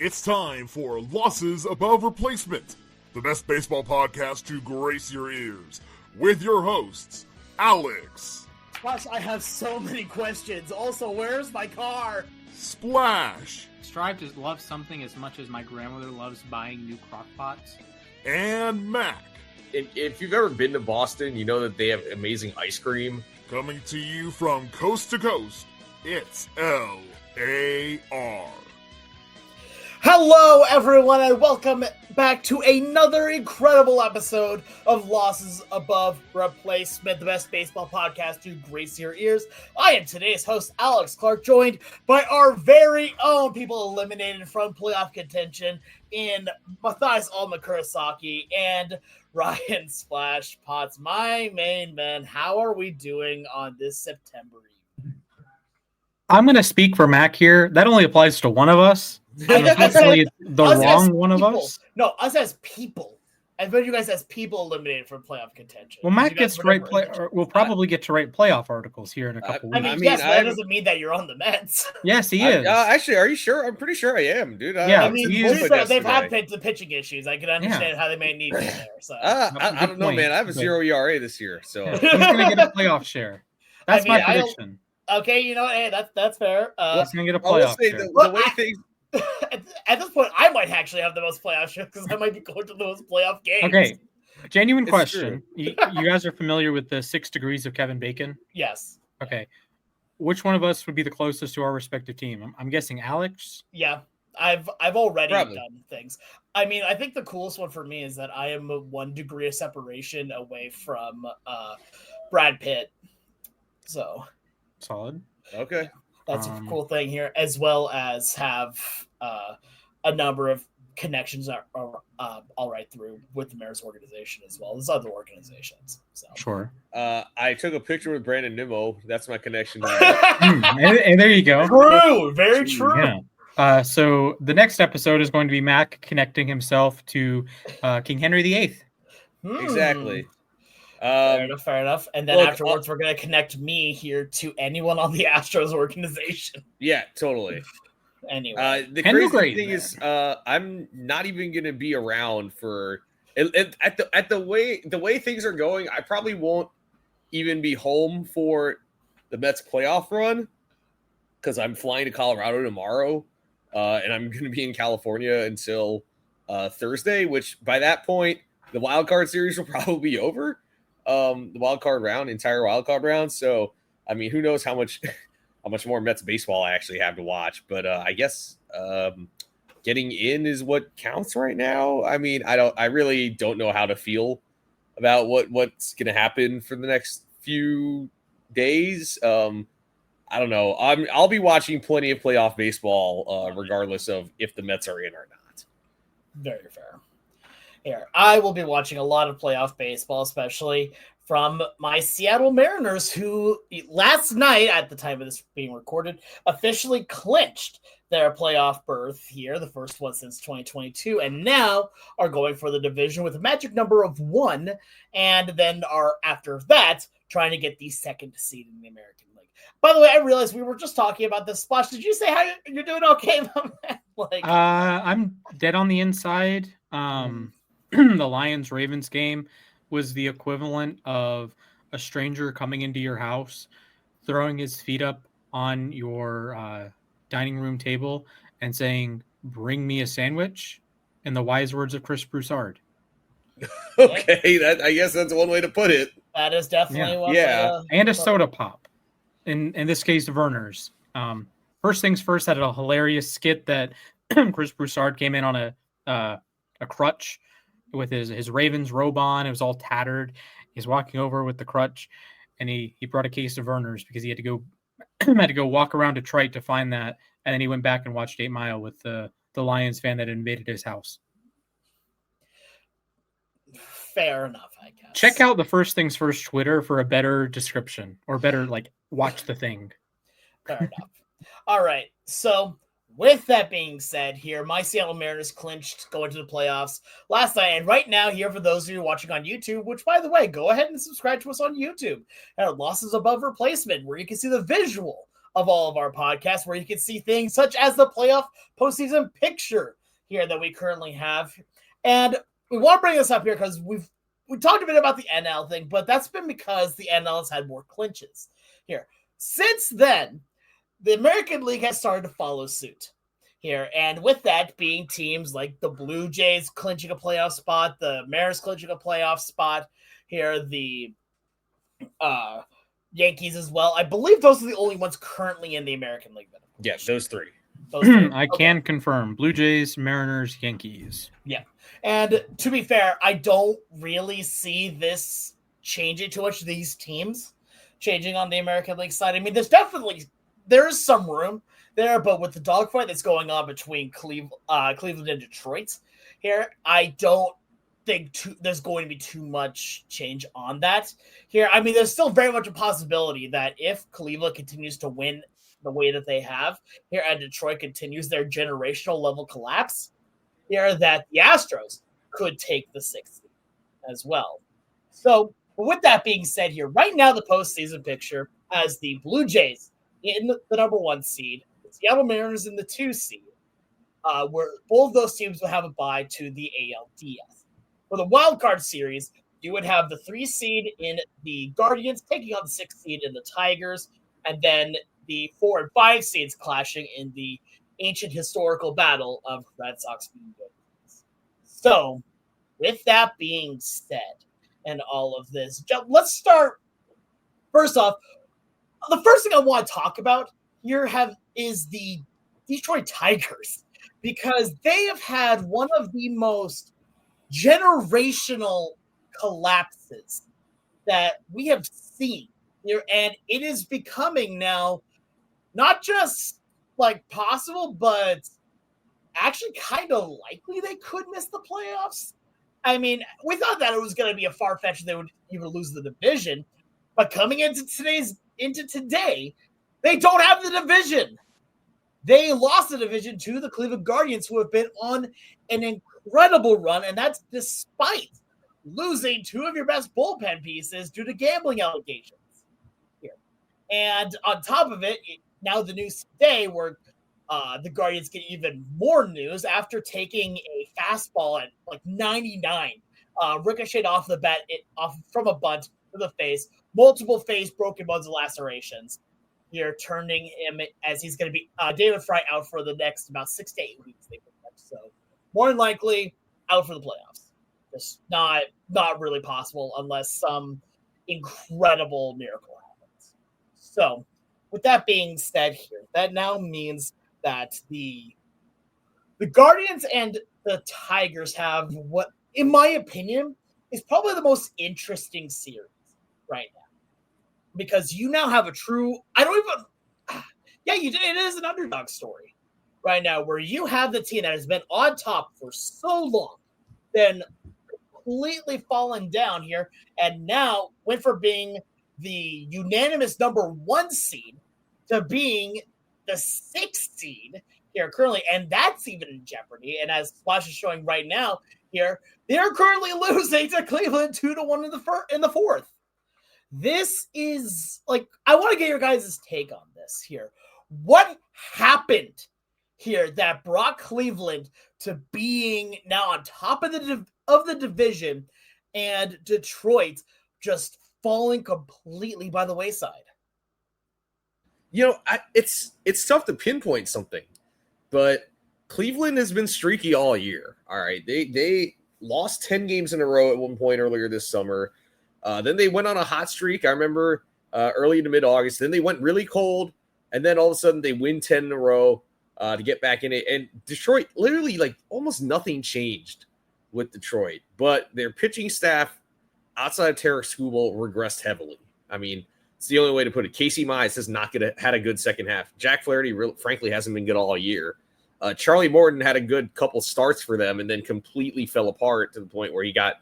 It's time for Losses Above Replacement, the best baseball podcast to grace your ears, with your hosts, Alex. Gosh, I have so many questions. Also, where's my car? Splash. Strive to love something as much as my grandmother loves buying new crock pots. And Mac. If you've ever been to Boston, you know that they have amazing ice cream. Coming to you from coast to coast, it's L.A.R. Hello, everyone, and welcome back to another incredible episode of Losses Above Replacement, the best baseball podcast to grace your ears. I am today's host, Alex Clark, joined by our very own people eliminated from playoff contention in Mathias Kurosaki and Ryan Splash Potts, my main men. How are we doing on this September Eve? I'm going to speak for Mac here. That only applies to one of us. Unfortunately, the wrong one of us. No, us as people. I bet you guys as people eliminated from playoff contention. Well, Mac gets to write we'll probably get to write playoff articles here in a couple weeks. I mean, yes, but that doesn't mean that you're on the Mets. Yes, he is. Actually, are you sure? I'm pretty sure I am, dude. Yeah, I mean, they've had the pitching issues. I can understand how they may need him there. So I don't know, man. I have a 0 ERA this year, so he's going to get a playoff share. That's my prediction. Okay, you know, hey, that's fair. He's going to get a playoff share. The way things. At this point, I might actually have the most playoff shares because I might be going to the most playoff games. Okay, genuine question. You guys are familiar with the 6 degrees of Kevin Bacon? Yes. Okay. Which one of us would be the closest to our respective team? I'm guessing Alex? Yeah. I've already Probably done things. I mean, I think the coolest one for me is that I am 1 degree of separation away from Brad Pitt. So solid. Okay. That's a cool thing here, as well as have a number of connections are all right through with the Mayor's organization as well as other organizations. So sure. I took a picture with Brandon Nimmo. That's my connection. And there you go. True. Very true. Yeah. So the next episode is going to be Mac connecting himself to King Henry VIII. Exactly. Fair enough. And then afterwards, we're going to connect me here to anyone on the Astros organization. Yeah, totally. Anyway, the crazy thing is, I'm not even going to be around for at the way things are going. I probably won't even be home for the Mets playoff run because I'm flying to Colorado tomorrow, and I'm going to be in California until Thursday. Which by that point, the wild card series will probably be over. The entire wild card round. So, I mean, who knows how much more Mets baseball I actually have to watch. But I guess getting in is what counts right now. I mean, I really don't know how to feel about what's going to happen for the next few days. I don't know. I'll be watching plenty of playoff baseball, regardless of if the Mets are in or not. Very fair. Here, I will be watching a lot of playoff baseball, especially from my Seattle Mariners, who last night, at the time of this being recorded, officially clinched their playoff berth here, the first one since 2022, and now are going for the division with a magic number of 1, and then are, after that, trying to get the second seed in the American League. By the way, I realized we were just talking about this. Splash, did you say how you're doing okay, my man? I'm dead on the inside. The Lions-Ravens game was the equivalent of a stranger coming into your house, throwing his feet up on your dining room table and saying, "Bring me a sandwich," in the wise words of Chris Broussard. Okay, I guess that's one way to put it. That is definitely one. And a soda pop. In this case, Verner's. First things first, had a hilarious skit that Chris Broussard came in on a crutch with his Ravens robe on. It was all tattered. He's walking over with the crutch, and he brought a case of Verner's because he had to go walk around Detroit to find that, and then he went back and watched 8 Mile with the Lions fan that invaded his house. Fair enough, I guess. Check out the First Things First Twitter for a better description, or better, watch the thing. Fair enough. All right, so with that being said here, my Seattle Mariners clinched going to the playoffs last night. And right now here, for those of you watching on YouTube, which, by the way, go ahead and subscribe to us on YouTube at Losses Above Replacement, where you can see the visual of all of our podcasts, where you can see things such as the playoff postseason picture here that we currently have. And we want to bring this up here because we talked a bit about the NL thing, but that's been because the NL has had more clinches here. Since then, the American League has started to follow suit here. And with that being teams like the Blue Jays clinching a playoff spot, the Mariners clinching a playoff spot here, the Yankees as well. I believe those are the only ones currently in the American League. Yeah, those three. I can confirm. Blue Jays, Mariners, Yankees. Yeah. And to be fair, I don't really see this changing too much, these teams changing on the American League side. I mean, there is some room there, but with the dogfight that's going on between Cleveland and Detroit here, I don't think there's going to be too much change on that here. I mean, there's still very much a possibility that if Cleveland continues to win the way that they have here and Detroit continues their generational level collapse here, that the Astros could take the 6th as well. So with that being said here, right now the postseason picture has the Blue Jays in the number 1 seed, the Seattle Mariners in the 2 seed, where both of those teams will have a bye to the ALDS. For the wild card series, you would have the 3 seed in the Guardians taking on the 6 seed in the Tigers, and then the 4 and 5 seeds clashing in the ancient historical battle of Red Sox v. Yankees. So, with that being said, and all of this, let's start. First off, the first thing I want to talk about here is the Detroit Tigers, because they have had one of the most generational collapses that we have seen here, and it is becoming now not just like possible, but actually kind of likely they could miss the playoffs. I mean, we thought that it was going to be a far-fetched they would even lose the division, but coming into today, they don't have the division. They lost the division to the Cleveland Guardians, who have been on an incredible run, and that's despite losing 2 of your best bullpen pieces due to gambling allegations here. And on top of it, now the news today where the Guardians get even more news after taking a fastball at like 99, ricocheted off the bat, off from a bunt to the face, multiple face broken bones and lacerations. Here, turning him as he's going to be David Fry out for the next about 6 to 8 weeks. So more than likely out for the playoffs. Just not really possible unless some incredible miracle happens. So with that being said here, that now means that the Guardians and the Tigers have what, in my opinion, is probably the most interesting series right now. Because you now have a true, it is an underdog story right now where you have the team that has been on top for so long, then completely fallen down here, and now went from being the unanimous number 1 seed to being the 6th seed here currently, and that's even in jeopardy. And as Splash is showing right now here, they're currently losing to Cleveland 2-1 in the 4th. This is like, I want to get your guys' take on this here. What happened here that brought Cleveland to being now on top of the division, and Detroit just falling completely by the wayside? You know, it's tough to pinpoint something, but Cleveland has been streaky all year. All right, they lost 10 games in a row at one point earlier this summer. Then they went on a hot streak. I remember early to mid-August. Then they went really cold, and then all of a sudden they win 10 in a row to get back in it. And Detroit, literally, like almost nothing changed with Detroit, but their pitching staff outside of Tarek Skubal regressed heavily. I mean, it's the only way to put it. Casey Mize has not had a good second half. Jack Flaherty, frankly, hasn't been good all year. Charlie Morton had a good couple starts for them and then completely fell apart to the point where he got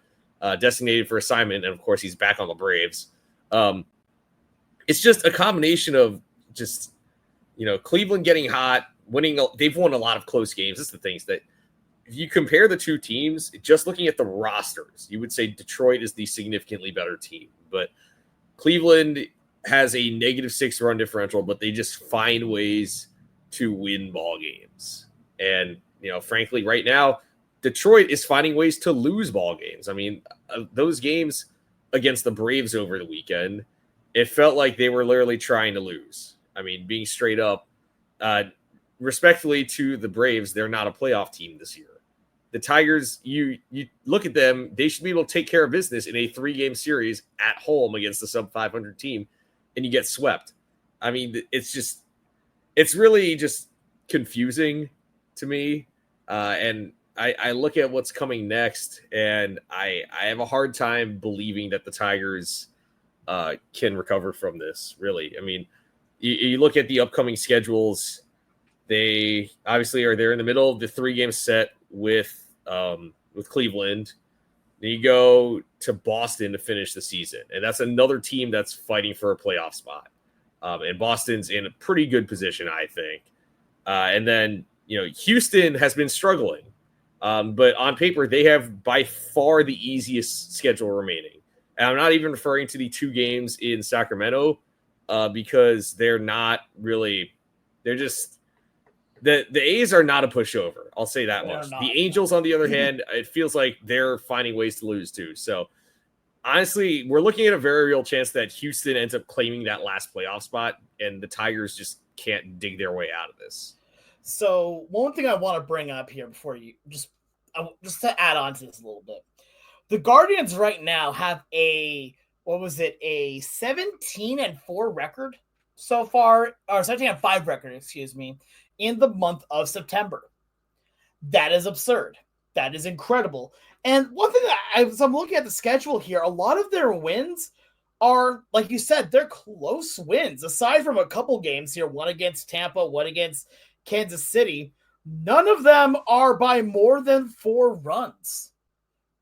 designated for assignment, and of course he's back on the Braves. It's just a combination of just, Cleveland getting hot, winning. They've won a lot of close games. That's the things that if you compare the two teams, just looking at the rosters, you would say Detroit is the significantly better team. But Cleveland, has a -6 run differential, but they just find ways to win ball games. And, frankly, right now, Detroit is finding ways to lose ball games. I mean, those games against the Braves over the weekend, it felt like they were literally trying to lose. I mean, being straight up, respectfully to the Braves, they're not a playoff team this year. The Tigers, you look at them, they should be able to take care of business in a 3-game series at home against a sub-500 team, and you get swept. I mean, it's really just confusing to me. And I look at what's coming next, and I have a hard time believing that the Tigers can recover from this, really. I mean, you look at the upcoming schedules, they obviously are there in the middle of the 3-game set with Cleveland. Then you go to Boston to finish the season, and that's another team that's fighting for a playoff spot. And Boston's in a pretty good position, I think. And then, Houston has been struggling. But on paper, they have by far the easiest schedule remaining. And I'm not even referring to the 2 games in Sacramento because they're not really – they're just – the A's are not a pushover. I'll say that much. The Angels, on the other hand, it feels like they're finding ways to lose too. So, honestly, we're looking at a very real chance that Houston ends up claiming that last playoff spot, and the Tigers just can't dig their way out of this. So one thing I want to bring up here before you just to add on to this a little bit, the Guardians right now have a 17-4 record so far, or 17-5 record, excuse me, in the month of September. That is absurd. That is incredible. And one thing as I'm looking at the schedule here, a lot of their wins are, like you said, they're close wins. Aside from a couple games here, one against Tampa, one against Kansas City, none of them are by more than 4 runs.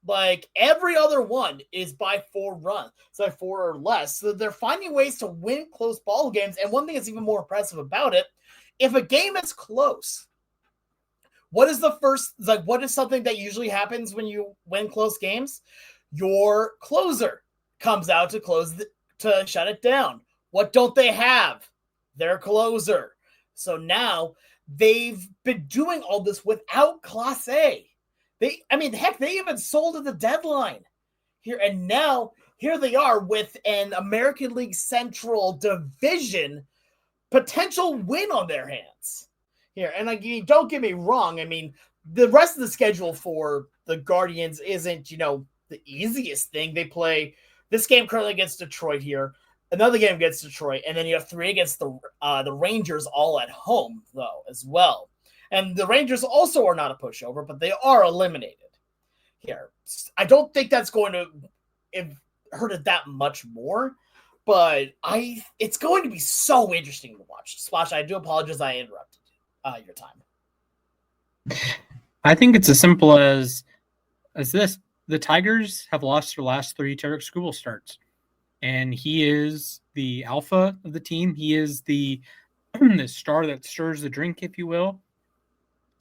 Like, every other one is by 4 runs. It's like 4 or less. So they're finding ways to win close ball games. And one thing that's even more impressive about it, if a game is close, what is something that usually happens when you win close games? Your closer comes out to shut it down. What don't they have? Their closer. So now they've been doing all this without Class A. They even sold at the deadline here, and now here they are with an American League Central division potential win on their hands here. And don't get me wrong. I mean, the rest of the schedule for the Guardians isn't, the easiest thing. They play this game currently against Detroit here, another game against Detroit, and then you have 3 against the Rangers all at home, though, as well. And the Rangers also are not a pushover, but they are eliminated here. I don't think that's going to hurt it that much more, but it's going to be so interesting to watch. Splash, I do apologize I interrupted your time. I think it's as simple as this. The Tigers have lost their last 3 Tarek Skubal starts, and he is the alpha of the team. He is the star that stirs the drink, if you will.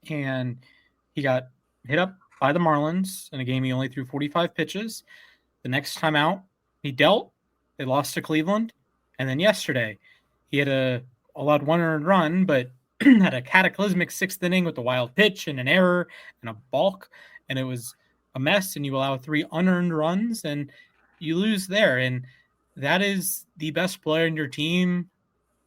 And he got hit up by the Marlins in a game he only threw 45 pitches. The next time out, he dealt. They lost to Cleveland. And then yesterday, he had allowed 1 earned run, but had a cataclysmic 6th inning with a wild pitch and an error and a balk. And it was a mess, and you allow 3 unearned runs, and you lose there. And that is the best player in your team.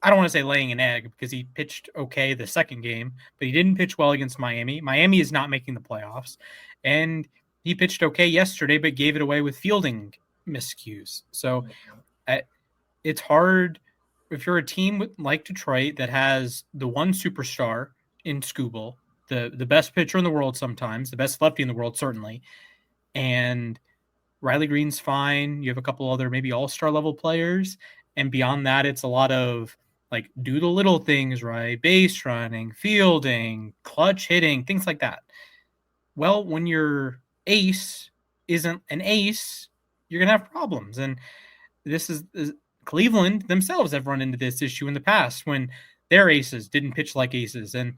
I don't want to say laying an egg because he pitched okay the second game, but he didn't pitch well against Miami. Miami is not making the playoffs. And he pitched okay yesterday, but gave it away with fielding miscues. So it's hard if you're a team like Detroit that has the one superstar in Skubal, the best pitcher in the world sometimes, the best lefty in the world certainly, and Riley Green's fine. You have a couple other maybe all-star level players, and beyond that, it's a lot of do the little things right, base running, fielding, clutch hitting, things like that. Well, when your ace isn't an ace, you're going to have problems. And this is Cleveland themselves have run into this issue in the past when their aces didn't pitch like aces. And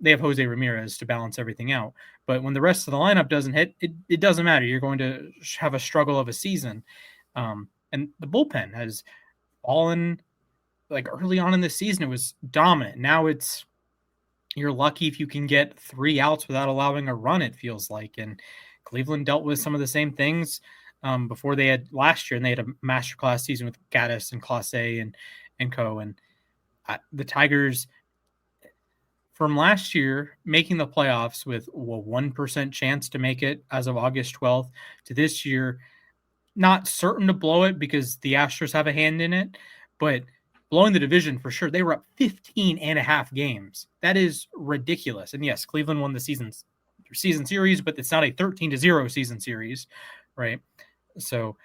they have Jose Ramirez to balance everything out. But when the rest of the lineup doesn't hit, it doesn't matter. You're going to have a struggle of a season. And the bullpen has fallen. Like early on in the season, it was dominant. Now you're lucky if you can get 3 outs without allowing a run, it feels like. And Cleveland dealt with some of the same things before they had last year, and they had a masterclass season with Gaddis and Clase and co. And the Tigers from last year making the playoffs with a 1% chance to make it as of August 12th to this year, not certain to blow it because the Astros have a hand in it, but blowing the division for sure. They were up 15 and a half games. That is ridiculous. And yes, Cleveland won the season series, but it's not a 13-0 season series, right? So,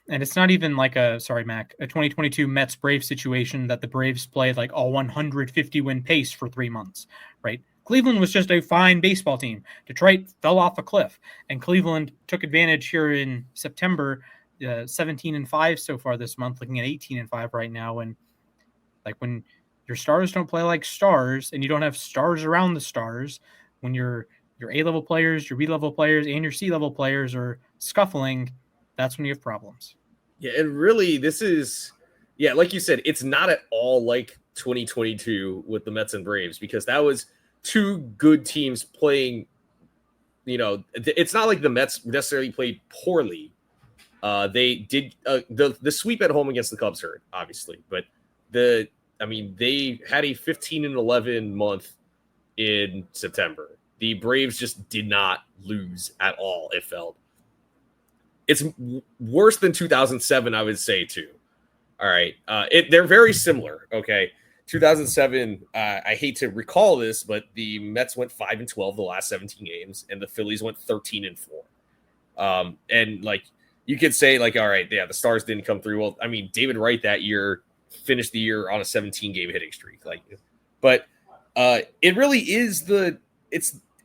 and it's not even like a 2022 Mets Braves situation that the Braves played like a 150 win pace for 3 months, right? Cleveland was just a fine baseball team. Detroit fell off a cliff, and Cleveland took advantage here in September, 17-5 so far this month, looking at 18-5 right now. And like when your stars don't play like stars, and you don't have stars around the stars, when your A-level players, your B-level players, and your C-level players are scuffling, that's when you have problems. Yeah, and really, this is, like you said, it's not at all like 2022 with the Mets and Braves, because that was two good teams playing. It's not like the Mets necessarily played poorly. They did the sweep at home against the Cubs hurt, obviously, but they had a 15-11 month in September. The Braves just did not lose at all. It felt it's worse than 2007, I would say too. All right, they're very similar. Okay. 2007, I hate to recall this, but the Mets went 5-12 the last 17 games, and the Phillies went 13-4. And like you could say, like, all right, yeah, the stars didn't come through. Well, I mean, David Wright that year finished the year on a 17-game hitting streak. But it really is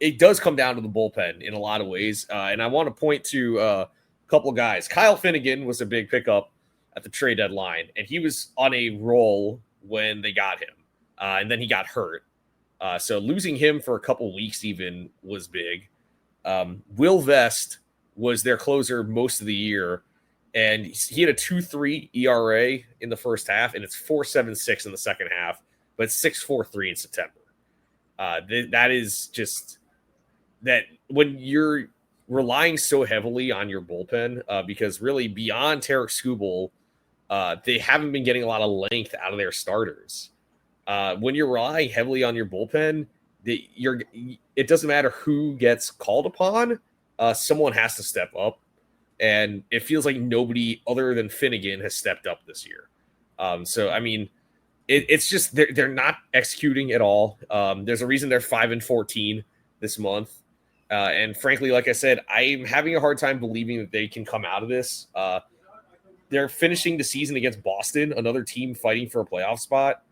it does come down to the bullpen in a lot of ways. And I want to point to a couple of guys. Kyle Finnegan was a big pickup at the trade deadline, and he was on a roll when they got him, and then he got hurt. So losing him for a couple weeks even was big. Will Vest was their closer most of the year, and he had a 2.3 ERA in the first half, and it's 4.76 in the second half, but it's 6.43 in September. That is just that when you're relying so heavily on your bullpen, because really beyond Tarek Skubal, they haven't been getting a lot of length out of their starters. When you're relying heavily on your bullpen, it doesn't matter who gets called upon. Someone has to step up, and it feels like nobody other than Finnegan has stepped up this year. So I mean, it's just they're not executing at all. There's a reason they're 5-14 this month, and frankly, like I said, I'm having a hard time believing that they can come out of this. They're finishing the season against Boston, another team fighting for a playoff spot.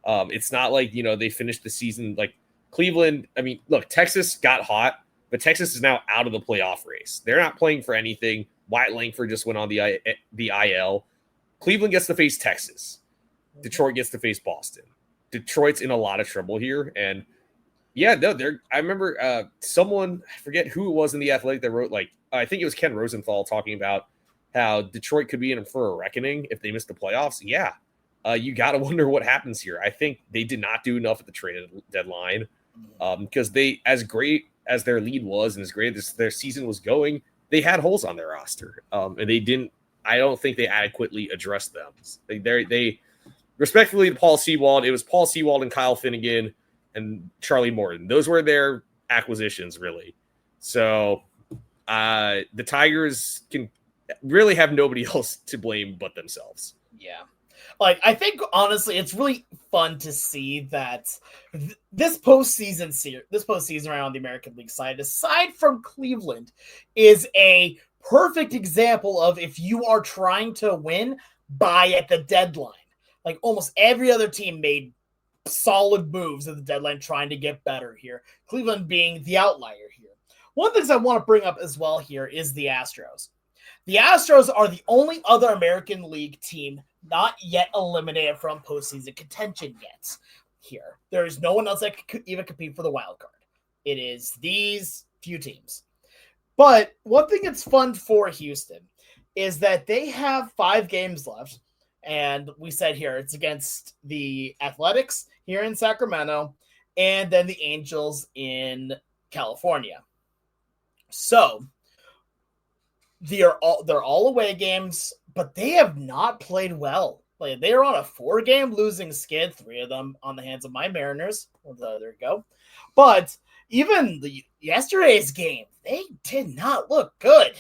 It's not like, they finished the season like Cleveland. I mean, look, Texas got hot, but Texas is now out of the playoff race. They're not playing for anything. Wyatt Langford just went on the IL. Cleveland gets to face Texas. Detroit gets to face Boston. Detroit's in a lot of trouble here. And I remember someone, I forget who it was in The Athletic that wrote, I think it was Ken Rosenthal talking about how Detroit could be in for a reckoning if they miss the playoffs. Yeah. You got to wonder what happens here. I think they did not do enough at the trade deadline because they, as great as their lead was and as great as their season was going, they had holes on their roster. And I don't think they adequately addressed them. They respectfully to Paul Sewald, it was Paul Sewald and Kyle Finnegan and Charlie Morton. Those were their acquisitions, really. So the Tigers can really have nobody else to blame but themselves. Yeah. I think, honestly, it's really fun to see that this postseason around the American League side, aside from Cleveland, is a perfect example of if you are trying to win, buy at the deadline. Almost every other team made solid moves at the deadline trying to get better here. Cleveland being the outlier here. One of the things I want to bring up as well here is the Astros. The Astros are the only other American League team not yet eliminated from postseason contention yet. Here, there is no one else that could even compete for the wild card. It is these few teams. But one thing that's fun for Houston is that they have 5 games left. And we said here it's against the Athletics here in Sacramento and then the Angels in California. So they're all away games, but they have not played well. Like, they are on a 4-game losing skid, 3 of them on the hands of my Mariners. Well, there you go. But even yesterday's game, they did not look good.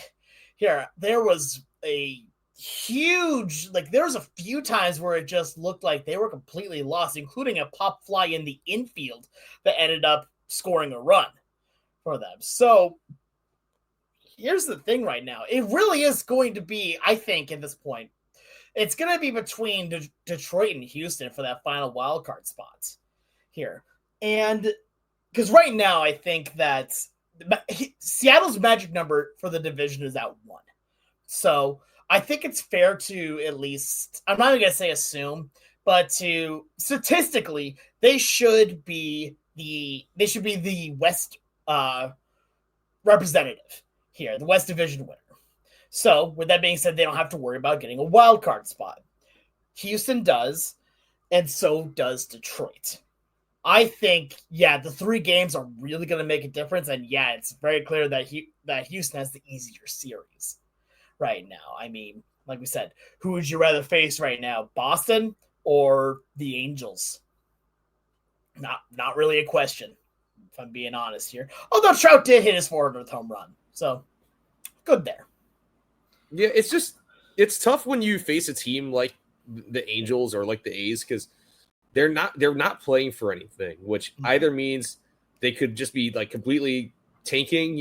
Here, there was a huge, there was a few times where it just looked like they were completely lost, including a pop fly in the infield that ended up scoring a run for them. So here's the thing right now. It really is going to be, I think, at this point, it's going to be between Detroit and Houston for that final wild card spot here. And because right now, I think that Seattle's magic number for the division is at 1. So I think it's fair to at least, I'm not even going to say assume, but to statistically, they should be the West representative here, the West Division winner. So, with that being said, they don't have to worry about getting a wild card spot. Houston does, and so does Detroit. I think, the 3 games are really going to make a difference, and it's very clear that Houston has the easier series right now. I mean, like we said, who would you rather face right now, Boston or the Angels? Not really a question, if I'm being honest here. Although Trout did hit his 400th home run, so good there. Yeah, it's tough when you face a team like the Angels or like the A's because they're not playing for anything, which either means they could just be like completely tanking,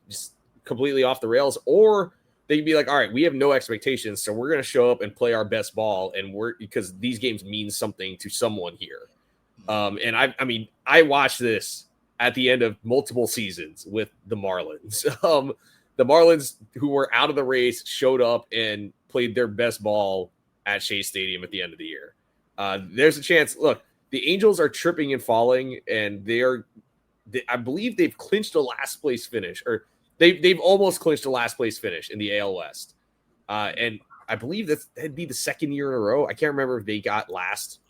just completely off the rails, or they could be like, all right, we have no expectations, so we're going to show up and play our best ball, and because these games mean something to someone here. And I watched this at the end of multiple seasons with the Marlins. The Marlins, who were out of the race, showed up and played their best ball at Shea Stadium at the end of the year. There's a chance. Look, the Angels are tripping and falling, and I believe they've clinched a last place finish, or they've almost clinched a last place finish in the AL West. And I believe that'd be the second year in a row. I can't remember if they got last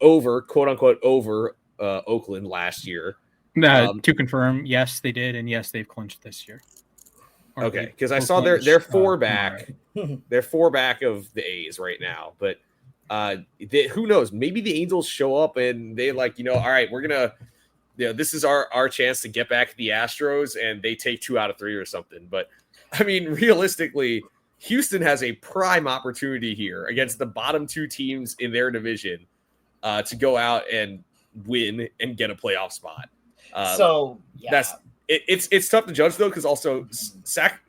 over, quote unquote, over Oakland last year. To confirm, yes, they did, and yes, they've clinched this year. Okay, because I saw they're 4 back. They're 4 back of the A's right now, but who knows? Maybe the Angels show up and they all right, we're gonna, this is our chance to get back to the Astros, and they take 2 out of 3 or something. But I mean, realistically, Houston has a prime opportunity here against the bottom 2 teams in their division to go out and win and get a playoff spot. It's tough to judge though, because also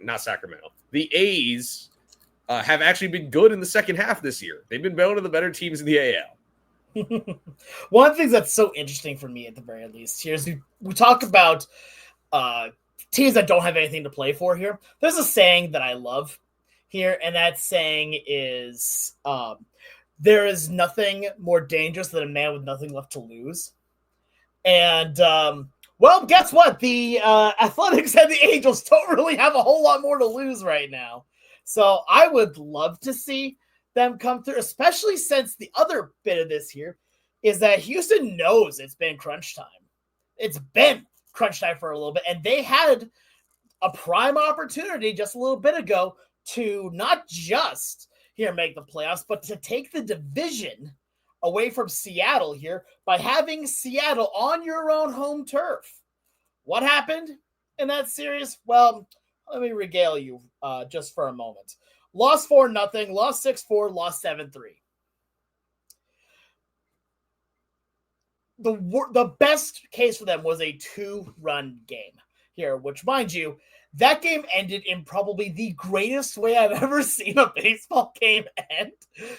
not Sacramento, the A's have actually been good in the second half this year. They've been one of the better teams in the AL. One of the things that's so interesting for me, at the very least, here is we talk about teams that don't have anything to play for here. There's a saying that I love here, and that saying is there is nothing more dangerous than a man with nothing left to lose. And well, guess what? The Athletics and the Angels don't really have a whole lot more to lose right now. So I would love to see them come through, especially since the other bit of this here is that Houston knows it's been crunch time. It's been crunch time for a little bit, and they had a prime opportunity just a little bit ago to not just make the playoffs, but to take the division away from Seattle here by having Seattle on your own home turf. What happened in that series? Well, let me regale you just for a moment. Lost 4-0, lost 6-4, lost 7-3. The best case for them was a 2-run game here, which, mind you, that game ended in probably the greatest way I've ever seen a baseball game end.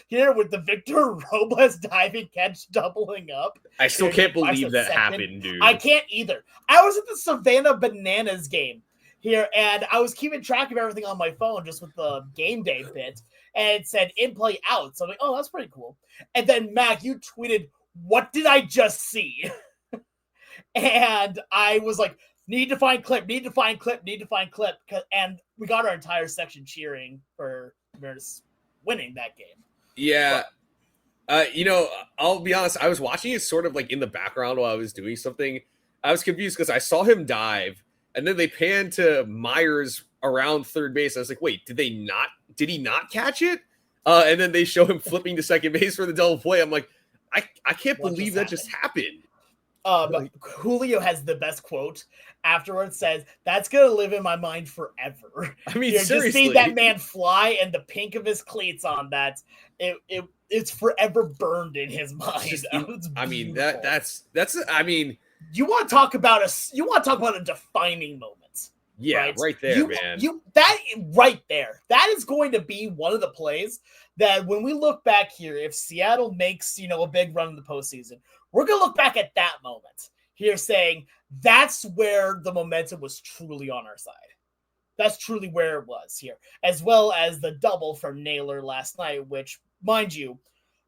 Here with the Victor Robles diving catch doubling up. I still can't believe that happened, dude. I can't either. I was at the Savannah Bananas game here, and I was keeping track of everything on my phone just with the game day bit, and it said in play out. So I'm like, oh, that's pretty cool. And then, Mac, you tweeted, "What did I just see?" And I was like, need to find clip. And we got our entire section cheering for Mariners winning that game. Yeah. I'll be honest. I was watching it sort of like in the background while I was doing something. I was confused because I saw him dive, and then they panned to Myers around third base. I was like, wait, did he not catch it? And then they show him flipping to second base for the double play. I'm like, I can't believe that just happened. Julio has the best quote afterwards, says, "That's going to live in my mind forever." I mean, seriously. Just seeing that man fly and the pink of his cleats on that, it's forever burned in his mind. I mean, that's I mean, you want to talk about a defining moment. Yeah, right there, man. That right there. That is going to be one of the plays that when we look back here, if Seattle makes, a big run in the postseason, we're going to look back at that moment here saying that's where the momentum was truly on our side. That's truly where it was here, as well as the double from Naylor last night, which, mind you,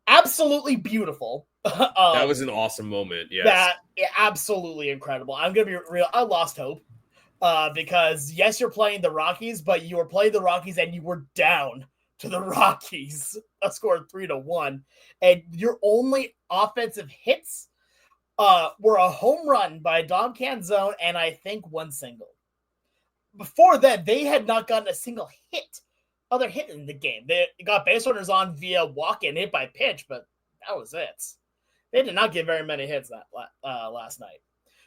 absolutely beautiful. That was an awesome moment. Yes. Absolutely incredible. I'm going to be real. I lost hope because, yes, you're playing the Rockies, but you were playing the Rockies and you were down to the Rockies. A score 3-1. And your only offensive hits were a home run by Dom Canzone and I think one single. Before that, they had not gotten a single other hit in the game. They got base runners on via walk-in hit by pitch, but that was it. They did not get very many hits that last night.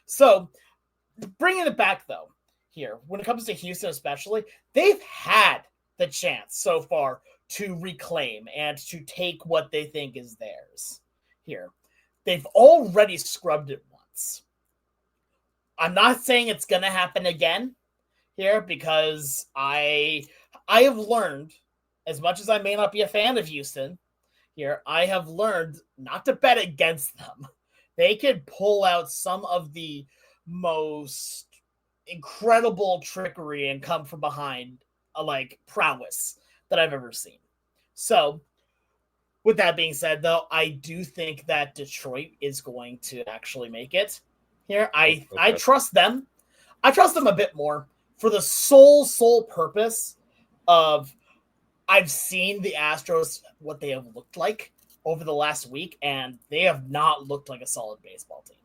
So, bringing it back, though, here, when it comes to Houston especially, they've had the chance so far to reclaim and to take what they think is theirs here. They've already scrubbed it once. I'm not saying it's going to happen again here because I have learned, as much as I may not be a fan of Houston here, I have learned not to bet against them. They could pull out some of the most incredible trickery and come from behind, like prowess that I've ever seen. So, with that being said, though, I do think that Detroit is going to actually make it here. I trust them. I trust them a bit more for the sole purpose of I've seen the Astros, what they have looked like over the last week, and they have not looked like a solid baseball team.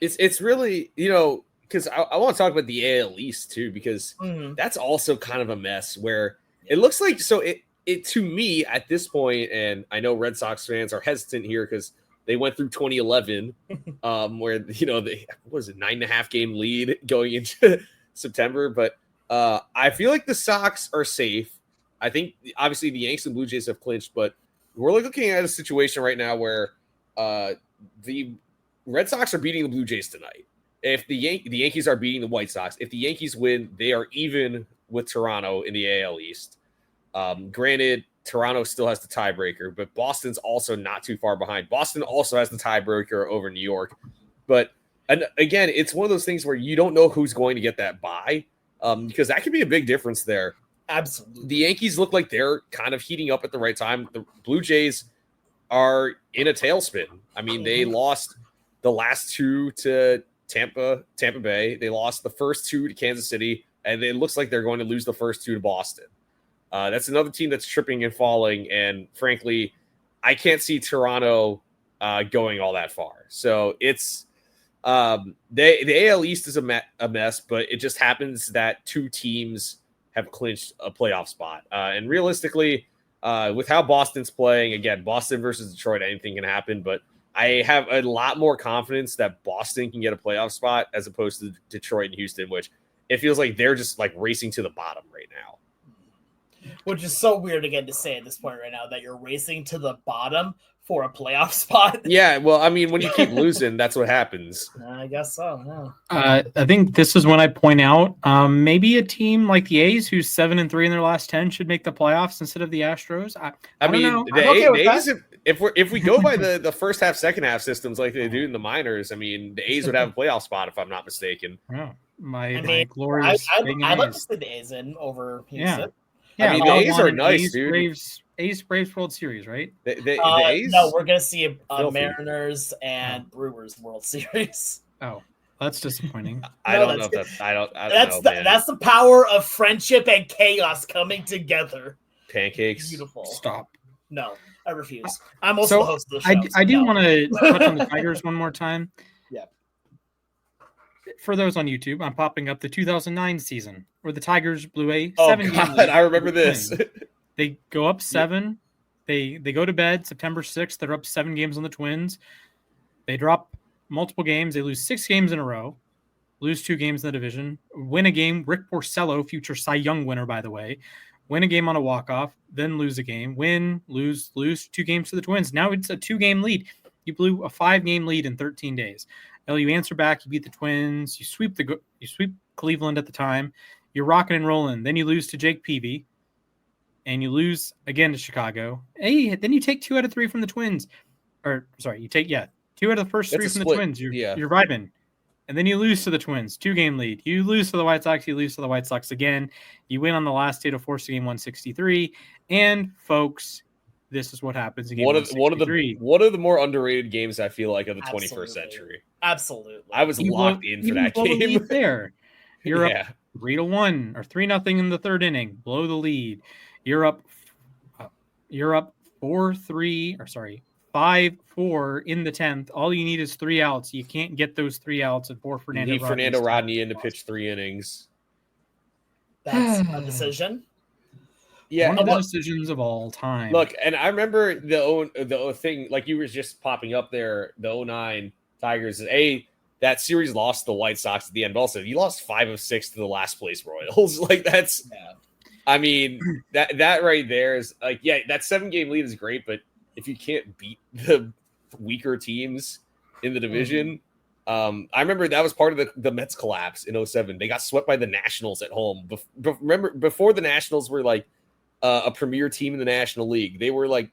It's really, because I want to talk about the AL East too, because that's also kind of a mess where it looks like, so it to me at this point, and I know Red Sox fans are hesitant here because they went through 2011 where, they was it 9.5 game lead going into September, but I feel like the Sox are safe. I think obviously the Yankees and Blue Jays have clinched, but we're looking at a situation right now where the Red Sox are beating the Blue Jays tonight. If the Yankees are beating the White Sox, if the Yankees win, they are even with Toronto in the AL East. Granted, Toronto still has the tiebreaker, but Boston's also not too far behind. Boston also has the tiebreaker over New York. But and again, it's one of those things where you don't know who's going to get that bye because that could be a big difference there. Absolutely. The Yankees look like they're kind of heating up at the right time. The Blue Jays are in a tailspin. I mean, they lost the last two to Tampa Bay. They lost the first two to Kansas City, and it looks like they're going to lose the first two to Boston. That's another team that's tripping and falling, and frankly, I can't see Toronto going all that far. So it's the AL East is a mess, but it just happens that two teams have clinched a playoff spot. And realistically, with how Boston's playing, again, Boston versus Detroit, anything can happen, but I have a lot more confidence that Boston can get a playoff spot as opposed to Detroit and Houston, which it feels like they're just like racing to the bottom right now. Which is so weird again to say at this point right now that you're racing to the bottom for a playoff spot. Yeah, well, I mean, when you keep losing, that's what happens. I guess so. Yeah. I think this is when I point out maybe a team like the A's, who's 7-3 in their last 10, should make the playoffs instead of the Astros. I mean, know. The Okay A's, if we go by the first half, second half systems like they do in the minors, I mean, the A's would have a playoff spot if I'm not mistaken. Yeah, my glorious. I'd like to see the A's in over Houston. Yeah, I mean, the A's are nice, dude. A's Braves World Series, right? The A's? No, we're gonna see a Mariners and Brewers World Series. Oh, that's disappointing. I don't know if that's. I don't know, man. That's the power of friendship and chaos coming together. pancakes. Beautiful. Stop. No, I refuse. I'm also the host of the show. I do want to touch on the Tigers one more time. Yeah. For those on YouTube, I'm popping up the 2009 season where the Tigers blew a Oh 7-game God, I remember this. They go up 7. They go to bed September 6th. They're up 7 games on the Twins. They drop multiple games. They lose 6 games in a row. Lose 2 games in the division. Win a game. Rick Porcello, future Cy Young winner, by the way. Win a game on a walk-off. Then lose a game. Win, lose 2 games to the Twins. Now it's a 2-game lead. You blew a 5-game lead in 13 days. Now you answer back. You beat the Twins. You sweep Cleveland at the time. You're rocking and rolling. Then you lose to Jake Peavy. And you lose again to Chicago. Hey, then you take 2 out of 3 from the Twins. Or, sorry, you take, 2 out of the first 3 from the Twins. You're vibing. And then you lose to the Twins. 2-game lead. You lose to the White Sox. You lose to the White Sox again. You win on the last day to force a game 163. And, folks, this is what happens in game 163. One of the more underrated games, I feel like, of the 21st century. Absolutely. I was locked in for that game. There. You're up 3-1 or 3-0 in the third inning. Blow the lead. You're up 4-3 or sorry, 5-4 in the 10th. All you need is 3 outs. You can't get those 3 outs and pour Fernando Rodney in to pitch 3 innings. That's a decision. Yeah, one of the decisions of all time. Look, and I remember the thing, like you were just popping up there, the 09 Tigers. That series lost the White Sox at the end. But also, you lost 5 of 6 to the last place Royals. Like that's. Yeah. I mean, that right there is like, that 7-game lead is great, but if you can't beat the weaker teams in the division, I remember that was part of the Mets collapse in 07. They got swept by the Nationals at home. Remember, before the Nationals were like a premier team in the National League, they were like,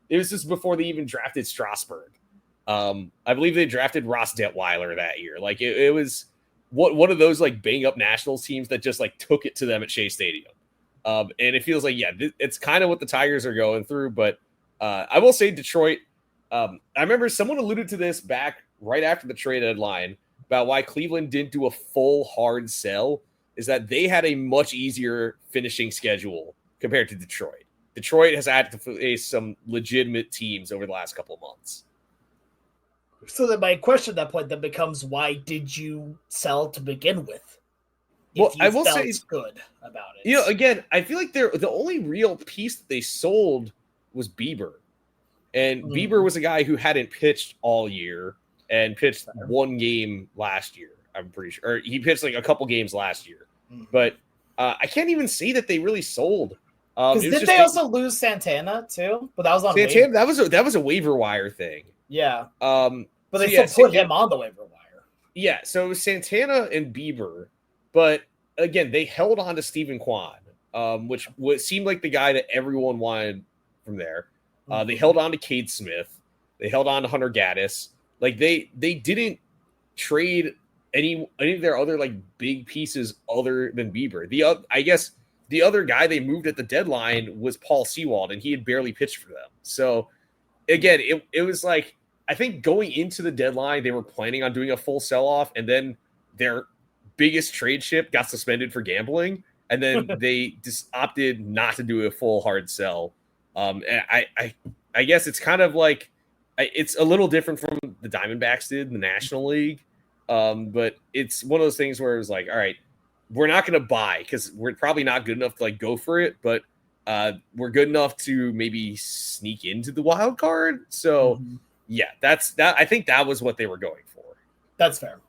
it was just before they even drafted Strasburg. I believe they drafted Ross Detweiler that year. Like it was one of those like bang up Nationals teams that just like took it to them at Shea Stadium. And it feels like, it's kind of what the Tigers are going through. But I will say Detroit, I remember someone alluded to this back right after the trade deadline about why Cleveland didn't do a full hard sell, is that they had a much easier finishing schedule compared to Detroit. Detroit has had to face some legitimate teams over the last couple of months. So then my question at that point then becomes, why did you sell to begin with? Well, I will say good about it. You know, again, I feel like the only real piece that they sold was Bieber. And Bieber was a guy who hadn't pitched all year and pitched 1 game last year, I'm pretty sure. Or he pitched like a couple games last year. But I can't even say that they really sold. Did they also lose Santana too? But that was on Santana. That was a waiver wire thing. Yeah. But they still put him on the waiver wire. Yeah. So it was Santana and Bieber. But again, they held on to Stephen Kwan, which seemed like the guy that everyone wanted from there. They held on to Cade Smith. They held on to Hunter Gaddis. Like they didn't trade any of their other like big pieces other than Bieber. I guess the other guy they moved at the deadline was Paul Sewald, and he had barely pitched for them. So again, it was like, I think going into the deadline, they were planning on doing a full sell-off, and then their biggest trade ship got suspended for gambling, and then they just opted not to do a full hard sell. And I guess it's kind of like, it's a little different from the Diamondbacks did in the National League. But it's one of those things where it was like, all right, we're not going to buy because we're probably not good enough to like go for it, but we're good enough to maybe sneak into the wild card. So I think that was what they were going for. That's fair.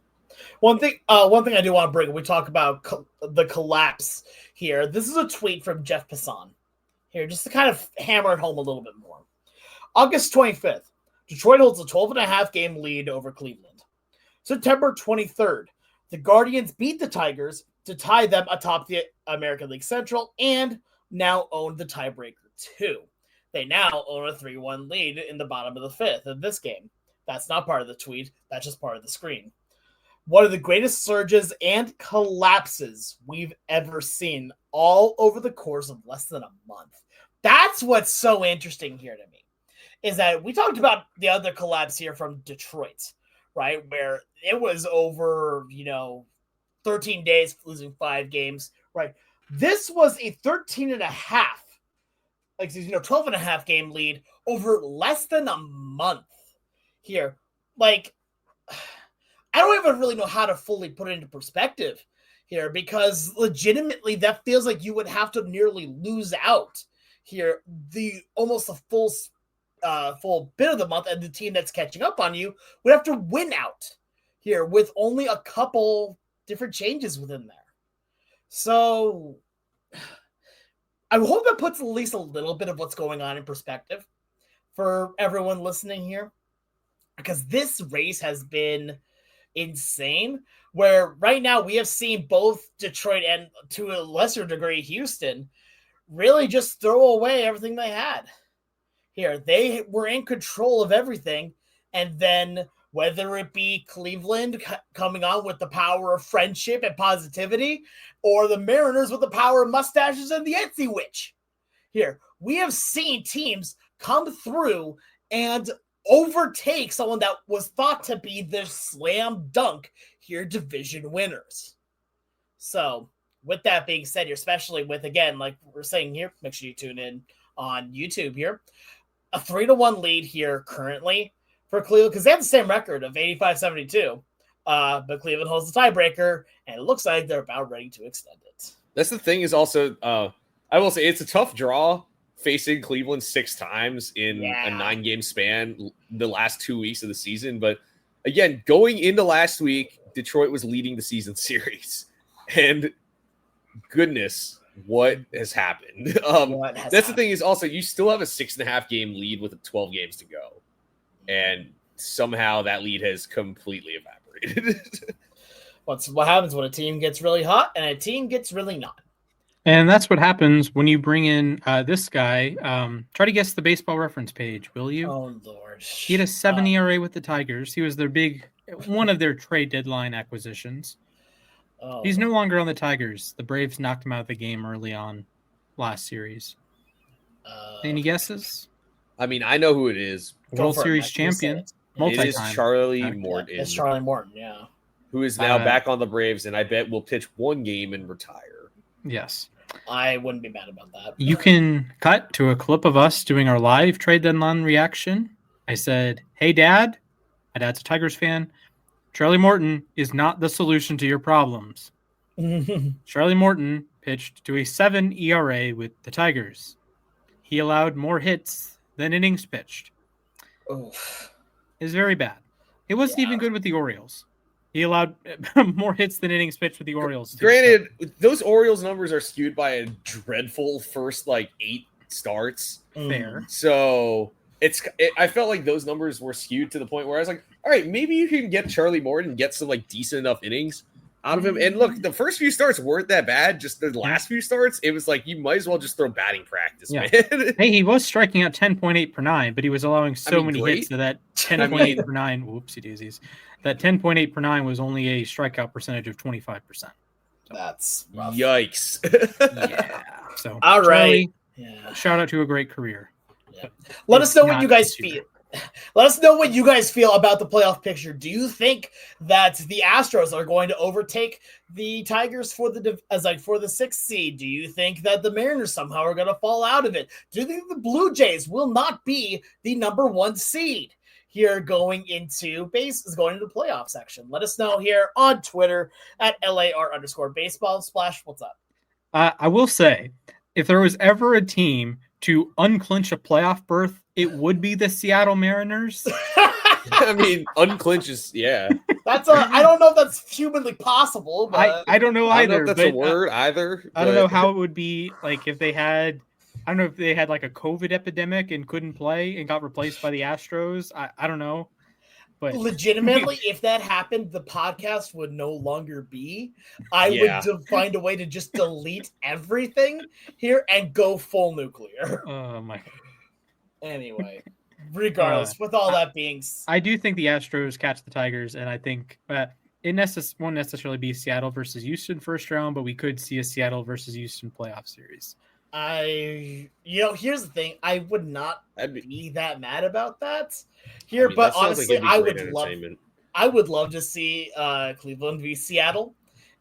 One thing I do want to bring, we talk about the collapse here. This is a tweet from Jeff Passan here, just to kind of hammer it home a little bit more. August 25th, Detroit holds a 12.5 game lead over Cleveland. September 23rd, the Guardians beat the Tigers to tie them atop the American League Central and now own the tiebreaker too. They now own a 3-1 lead in the bottom of the 5th of this game. That's not part of the tweet. That's just part of the screen. One of the greatest surges and collapses we've ever seen, all over the course of less than a month. That's what's so interesting here to me, is that we talked about the other collapse here from Detroit, right? Where it was over, 13 days, losing 5 games, right? This was a 13.5 12 and a half game lead over less than a month here. Like, I don't even really know how to fully put it into perspective here, because legitimately that feels like you would have to nearly lose out here almost a full bit of the month, and the team that's catching up on you would have to win out here with only a couple different changes within there. So I hope it puts at least a little bit of what's going on in perspective for everyone listening here, because this race has been insane, where right now we have seen both Detroit and, to a lesser degree, Houston really just throw away everything they had here. They were in control of everything, and then whether it be Cleveland coming on with the power of friendship and positivity, or the Mariners with the power of mustaches and the Etsy witch here, we have seen teams come through and overtake someone that was thought to be the slam dunk here division winners. So with that being said here, especially with, again, like we're saying here, make sure you tune in on YouTube here, a 3-1 lead here currently for Cleveland, because they have the same record of 85-72, but Cleveland holds the tiebreaker, and it looks like they're about ready to extend it. That's the thing is also, I will say it's a tough draw facing Cleveland 6 times in a 9-game span the last 2 weeks of the season. But again, going into last week, Detroit was leading the season series. And goodness, what has happened? The thing is also, you still have a 6.5 game lead with 12 games to go. And somehow that lead has completely evaporated. What happens when a team gets really hot and a team gets really not? And that's what happens when you bring in this guy. Try to guess the Baseball Reference page, will you? Oh, Lord. He had a 7 ERA with the Tigers. He was one of their trade deadline acquisitions. Oh. He's no longer on the Tigers. The Braves knocked him out of the game early on last series. Any guesses? I mean, I know who it is. World Series champion. It is Charlie Morton. It's Charlie Morton, yeah. Who is now back on the Braves, and I bet will pitch 1 game and retire. Yes. I wouldn't be mad about that. You can cut to a clip of us doing our live trade deadline reaction. I said, "Hey, Dad." My dad's a Tigers fan. Charlie Morton is not the solution to your problems. Charlie Morton pitched to a 7 ERA with the Tigers. He allowed more hits than innings pitched. It's very bad. It wasn't even good with the Orioles. He allowed more hits than innings pitched with the Orioles. Granted, those Orioles numbers are skewed by a dreadful first 8 starts. Fair. So I felt like those numbers were skewed to the point where I was like, all right, maybe you can get Charlie Morton and get some decent enough innings out of him. And look, the first few starts weren't that bad. Just the last few starts, it was like you might as well just throw batting practice, man. Hey, he was striking out 10.8 per 9, but he was allowing many hits to that 10.8 per 9. Whoopsie daisies. That 10.8 per 9 was only a strikeout percentage of 25%. So. That's rough. Yikes. Yeah. So, all right. Charlie, shout out to a great career. Yeah. Let us know what you guys feel. Let us know what you guys feel about the playoff picture. Do you think that the Astros are going to overtake the Tigers for the 6th seed? Do you think that the Mariners somehow are going to fall out of it? Do you think the Blue Jays will not be the number 1 seed here going into the playoff section? Let us know here on Twitter at LAR_baseball. Splash, what's up? I will say, if there was ever a team to unclinch a playoff berth, it would be the Seattle Mariners. I mean, unclinch is, I don't know if that's humanly possible. But I don't know either. I don't know if that's a word either. I don't know how it would be if they had. I don't know if they had a COVID epidemic and couldn't play and got replaced by the Astros. I don't know. But legitimately, if that happened, the podcast would no longer be. I would find a way to just delete everything here and go full nuclear. Oh my. Anyway, regardless, with all that being I do think the Astros catch the Tigers, and I think it won't necessarily be Seattle versus Houston first round, but we could see a Seattle versus Houston playoff series. Here's the thing. I would not be that mad about that here, but honestly, I would love to see Cleveland v Seattle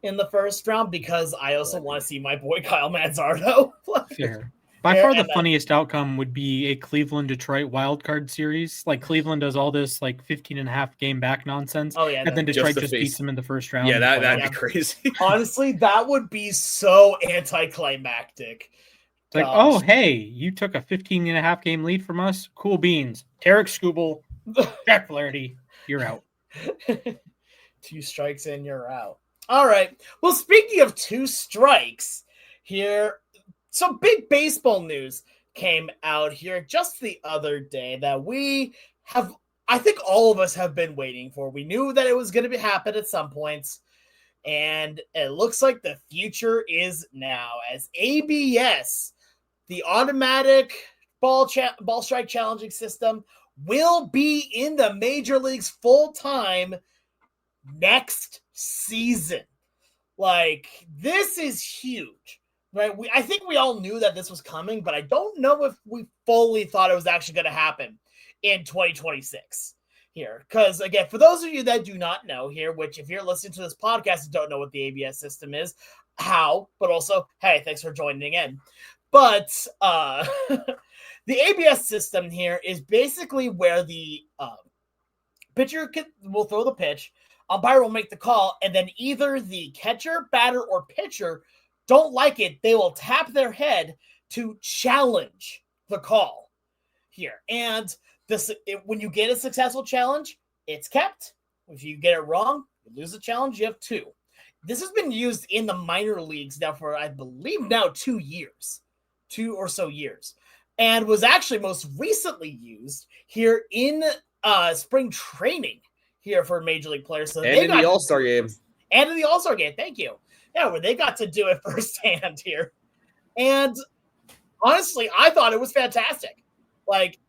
in the first round, because I also want to see my boy Kyle Manzardo play. Fair. By Here, far the and then- funniest outcome would be a Cleveland-Detroit wildcard series. Like Cleveland does all this like 15.5 game back nonsense. Oh yeah, And then that- Detroit the just face. beats them in the first round. Yeah, in the that'd playoffs. be crazy. honestly, that would be so anticlimactic. It's like, Gosh. oh, hey, you took a 15.5 game lead from us. Cool beans. Tarek Skubal, Jack Flaherty, you're out. 2 strikes and you're out. All right. Well, speaking of 2 strikes, here, some big baseball news came out here just the other day that we have, I think all of us have been waiting for. We knew that it was going to happen at some points, and it looks like the future is now as ABS, the automatic ball strike challenging system, will be in the major leagues full time next season. Like, this is huge, right? I think we all knew that this was coming, but I don't know if we fully thought it was actually going to happen in 2026 here. Because, again, for those of you that do not know here, which if you're listening to this podcast and don't know what the ABS system is, how, but also, hey, thanks for joining in. But the ABS system here is basically where the pitcher will throw the pitch, umpire will make the call, and then either the catcher, batter, or pitcher don't like it, they will tap their head to challenge the call here. And when you get a successful challenge, it's kept. If you get it wrong, you lose the challenge, you have 2. This has been used in the minor leagues now for, I believe, now 2 years. 2 or so years. And was actually most recently used here in spring training here for Major League players. So And in the All-Star game. And in the All-Star game, thank you. Yeah, where they got to do it firsthand here. And honestly, I thought it was fantastic. Like,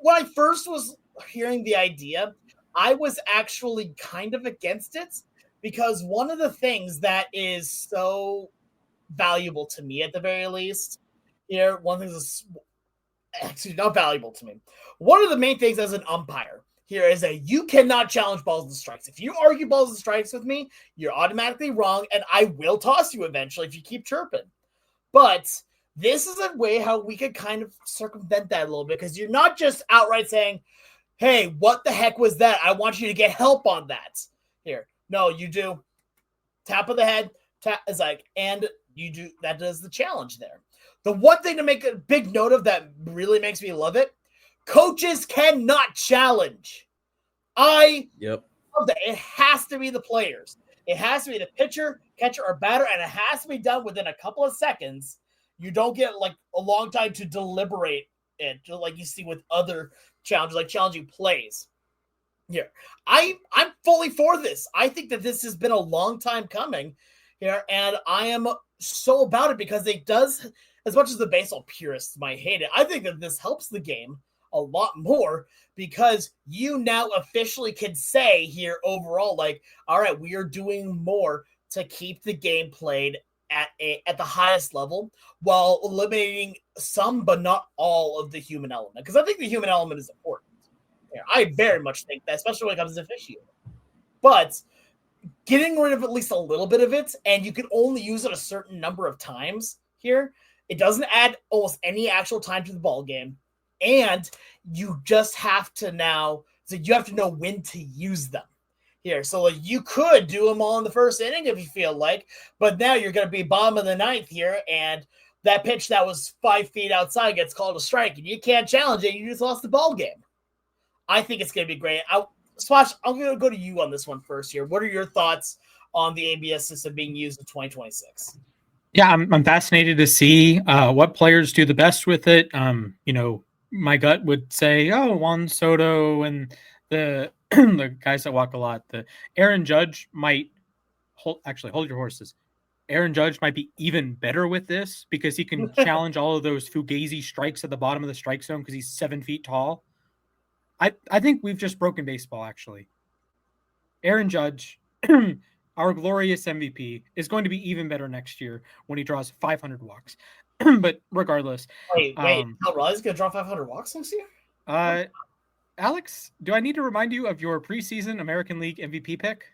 when I first was hearing the idea, I was actually kind of against it because one of the things that is so valuable to me at the very least here, one thing that's actually not valuable to me. One of the main things as an umpire here is that you cannot challenge balls and strikes. If you argue balls and strikes with me, you're automatically wrong, and I will toss you eventually if you keep chirping. But this is a way how we could kind of circumvent that a little bit, because you're not just outright saying, hey, what the heck was that? I want you to get help on that. Here. No, you do. Tap of the head, tap is like, and you do, that does the challenge there. The one thing to make a big note of that really makes me love it, coaches cannot challenge. I love that. It has to be the players. It has to be the pitcher, catcher, or batter, and it has to be done within a couple of seconds. You don't get like a long time to deliberate it, like you see with other challenges, like challenging plays. Here, I'm fully for this. I think that this has been a long time coming here, and I am so about it because it does, as much as the baseball purists might hate it, I think that this helps the game a lot more because you now officially can say here overall, like, all right, we are doing more to keep the game played at the highest level while eliminating some but not all of the human element, because I think the human element is important. Yeah, I very much think that, especially when it comes to officiating. But getting rid of at least a little bit of it, and you can only use it a certain number of times here, it doesn't add almost any actual time to the ball game, and you just have to now, so you have to know when to use them here. So like, you could do them all in the first inning if you feel like, but now you're going to be bottom of the ninth here, and that pitch that was 5 feet outside gets called a strike, and you can't challenge it. You just lost the ball game. I think it's going to be great. Swatch, I'm going to go to you on this one first here. What are your thoughts on the ABS system being used in 2026? Yeah, I'm fascinated to see what players do the best with it. My gut would say, Juan Soto and the the guys that walk a lot. The Aaron Judge might hold your horses. Aaron Judge might be even better with this because he can challenge all of those fugazi strikes at the bottom of the strike zone because he's 7 feet tall. I think we've just broken baseball, actually. Aaron Judge, our glorious MVP, is going to be even better next year when he draws 500 walks. But regardless. Wait, Riley's going to draw 500 walks next year? Alex, do I need to remind you of your preseason American League MVP pick?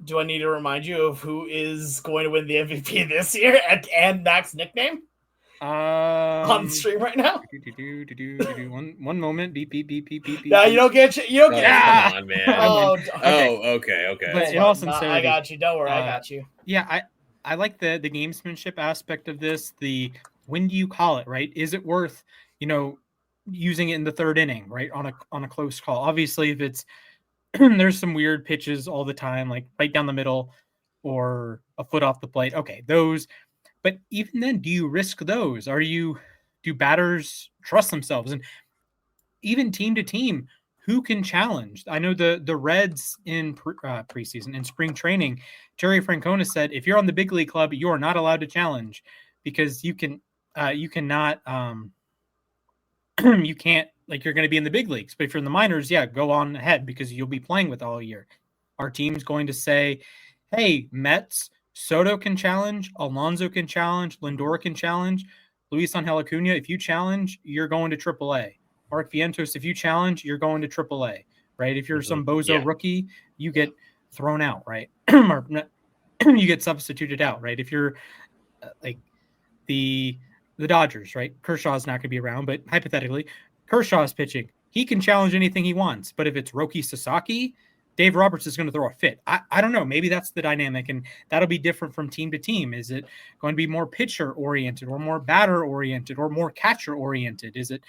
Do I need to remind you of who is going to win the MVP this year and Mac's nickname? on the stream right now? One moment. Beep, beep, beep, beep, beep, beep. No, you don't get you. You don't get. Come on, man. Okay. Okay. But in all sincerity, I got you. Don't worry, I got you. Yeah, I like the gamesmanship aspect of this. The when do you call it, right? Is it worth, using it in the third inning, right? On a close call. Obviously, if it's there's some weird pitches all the time, like right down the middle or a foot off the plate. Okay, those. But even then, do you risk those? Do batters trust themselves? And even team to team, who can challenge? I know the Reds in preseason, in spring training, Terry Francona said, if you're on the big league club, you are not allowed to challenge because you cannot, you can't, like, you're going to be in the big leagues. But if you're in the minors, yeah, go on ahead because you'll be playing with all year. Our team's going to say, hey, Mets, Soto can challenge, Alonso can challenge, Lindor can challenge, Luis Angel Acuna, if you challenge, you're going to AAA. Mark Vientos, if you challenge, you're going to AAA, right? If you're some bozo rookie, you get thrown out, right? Or you get substituted out, right? If you're like the Dodgers, right? Kershaw's not going to be around, but hypothetically, Kershaw's pitching. He can challenge anything he wants, but if it's Roki Sasaki, Dave Roberts is going to throw a fit. I don't know. Maybe that's the dynamic, and that'll be different from team to team. Is it going to be more pitcher-oriented or more batter-oriented or more catcher-oriented?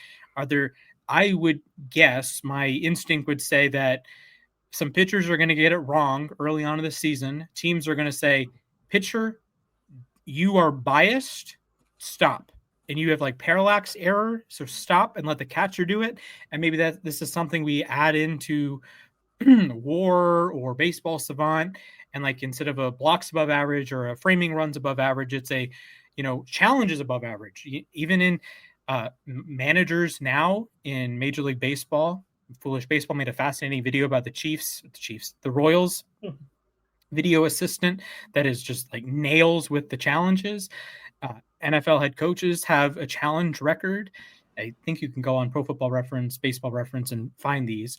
I would guess, my instinct would say that some pitchers are going to get it wrong early on in the season. Teams are going to say, pitcher, you are biased, stop. And you have like parallax error, so stop and let the catcher do it. And maybe this is something we add into WAR or Baseball Savant, and like instead of a blocks above average or a framing runs above average, it's a challenges above average. Even in managers now in Major League Baseball, Foolish Baseball made a fascinating video about the Royals video assistant that is just like nails with the challenges. NFL head coaches have a challenge record. I think you can go on Pro Football Reference, Baseball Reference, and find these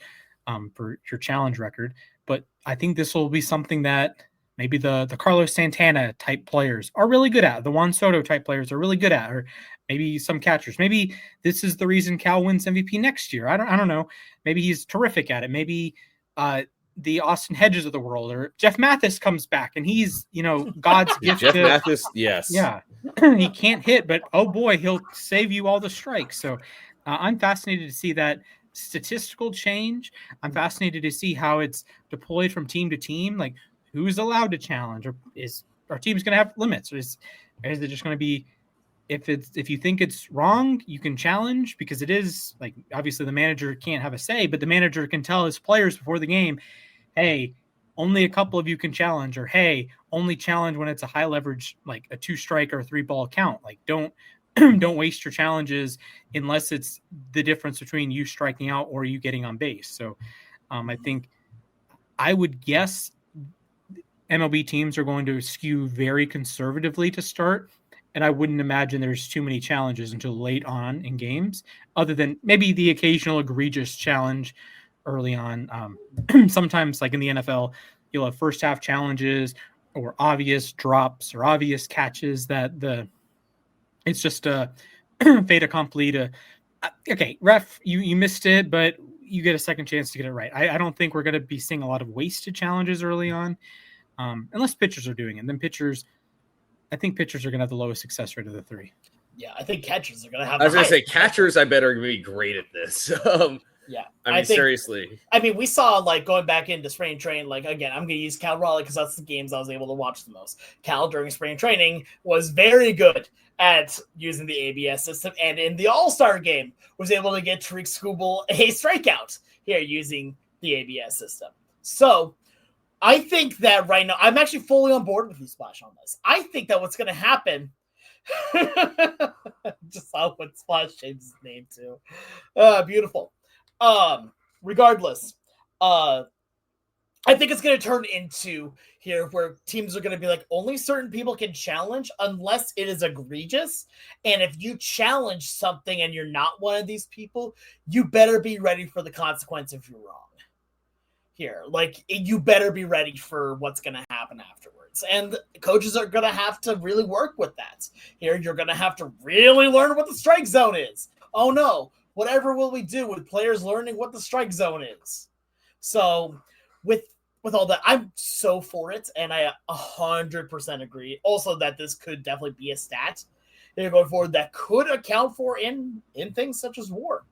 for your challenge record. But I think this will be something that maybe the Carlos Santana type players are really good at. The Juan Soto type players are really good at, or maybe some catchers. Maybe this is the reason Cal wins MVP next year. I don't know. Maybe he's terrific at it. Maybe the Austin Hedges of the world, or Jeff Mathis comes back and he's, God's gift. Jeff Mathis, yes. Yeah. He can't hit, but oh boy, he'll save you all the strikes. So I'm fascinated to see that statistical change. I'm fascinated to see how it's deployed from team to team. Like, who's allowed to challenge, or is our team's going to have limits? Or is it just going to be, if you think it's wrong, you can challenge, because it is like, obviously the manager can't have a say, but the manager can tell his players before the game, hey, only a couple of you can challenge, or hey, only challenge when it's a high leverage, like a 2-strike or a 3-ball count. Like, don't waste your challenges unless it's the difference between you striking out or you getting on base. So I think I would guess MLB teams are going to skew very conservatively to start. And I wouldn't imagine there's too many challenges until late on in games, other than maybe the occasional egregious challenge early on. Sometimes, like in the NFL, you'll have first half challenges or obvious drops or obvious catches that it's just a fait accompli. Okay, ref, you missed it, but you get a second chance to get it right. I don't think we're going to be seeing a lot of wasted challenges early on, unless pitchers are doing it. And then I think pitchers are going to have the lowest success rate of the three. Yeah, I think catchers are going to have. I was going to say catchers. I bet are going to be great at this. Yeah, I mean, seriously. I mean, we saw, like, going back into spring training. Like, again, I'm going to use Cal Raleigh because that's the games I was able to watch the most. Cal during spring training was very good at using the ABS system, and in the All-Star game was able to get Tariq Skubal a strikeout here using the ABS system. So I think that right now, I'm actually fully on board with you, Splash, on this. I think that what's going to happen, just saw what Splash changed his name to. Beautiful. Regardless, I think it's going to turn into here where teams are going to be like, only certain people can challenge unless it is egregious. And if you challenge something and you're not one of these people, you better be ready for the consequence if you're wrong. here. Like, you better be ready for what's going to happen afterwards. And coaches are going to have to really work with that. Here, you're going to have to really learn what the strike zone is. Oh no, whatever will we do with players learning what the strike zone is? So with all that, I'm so for it, and I 100% agree. Also, that this could definitely be a stat going forward that could account for in things such as war.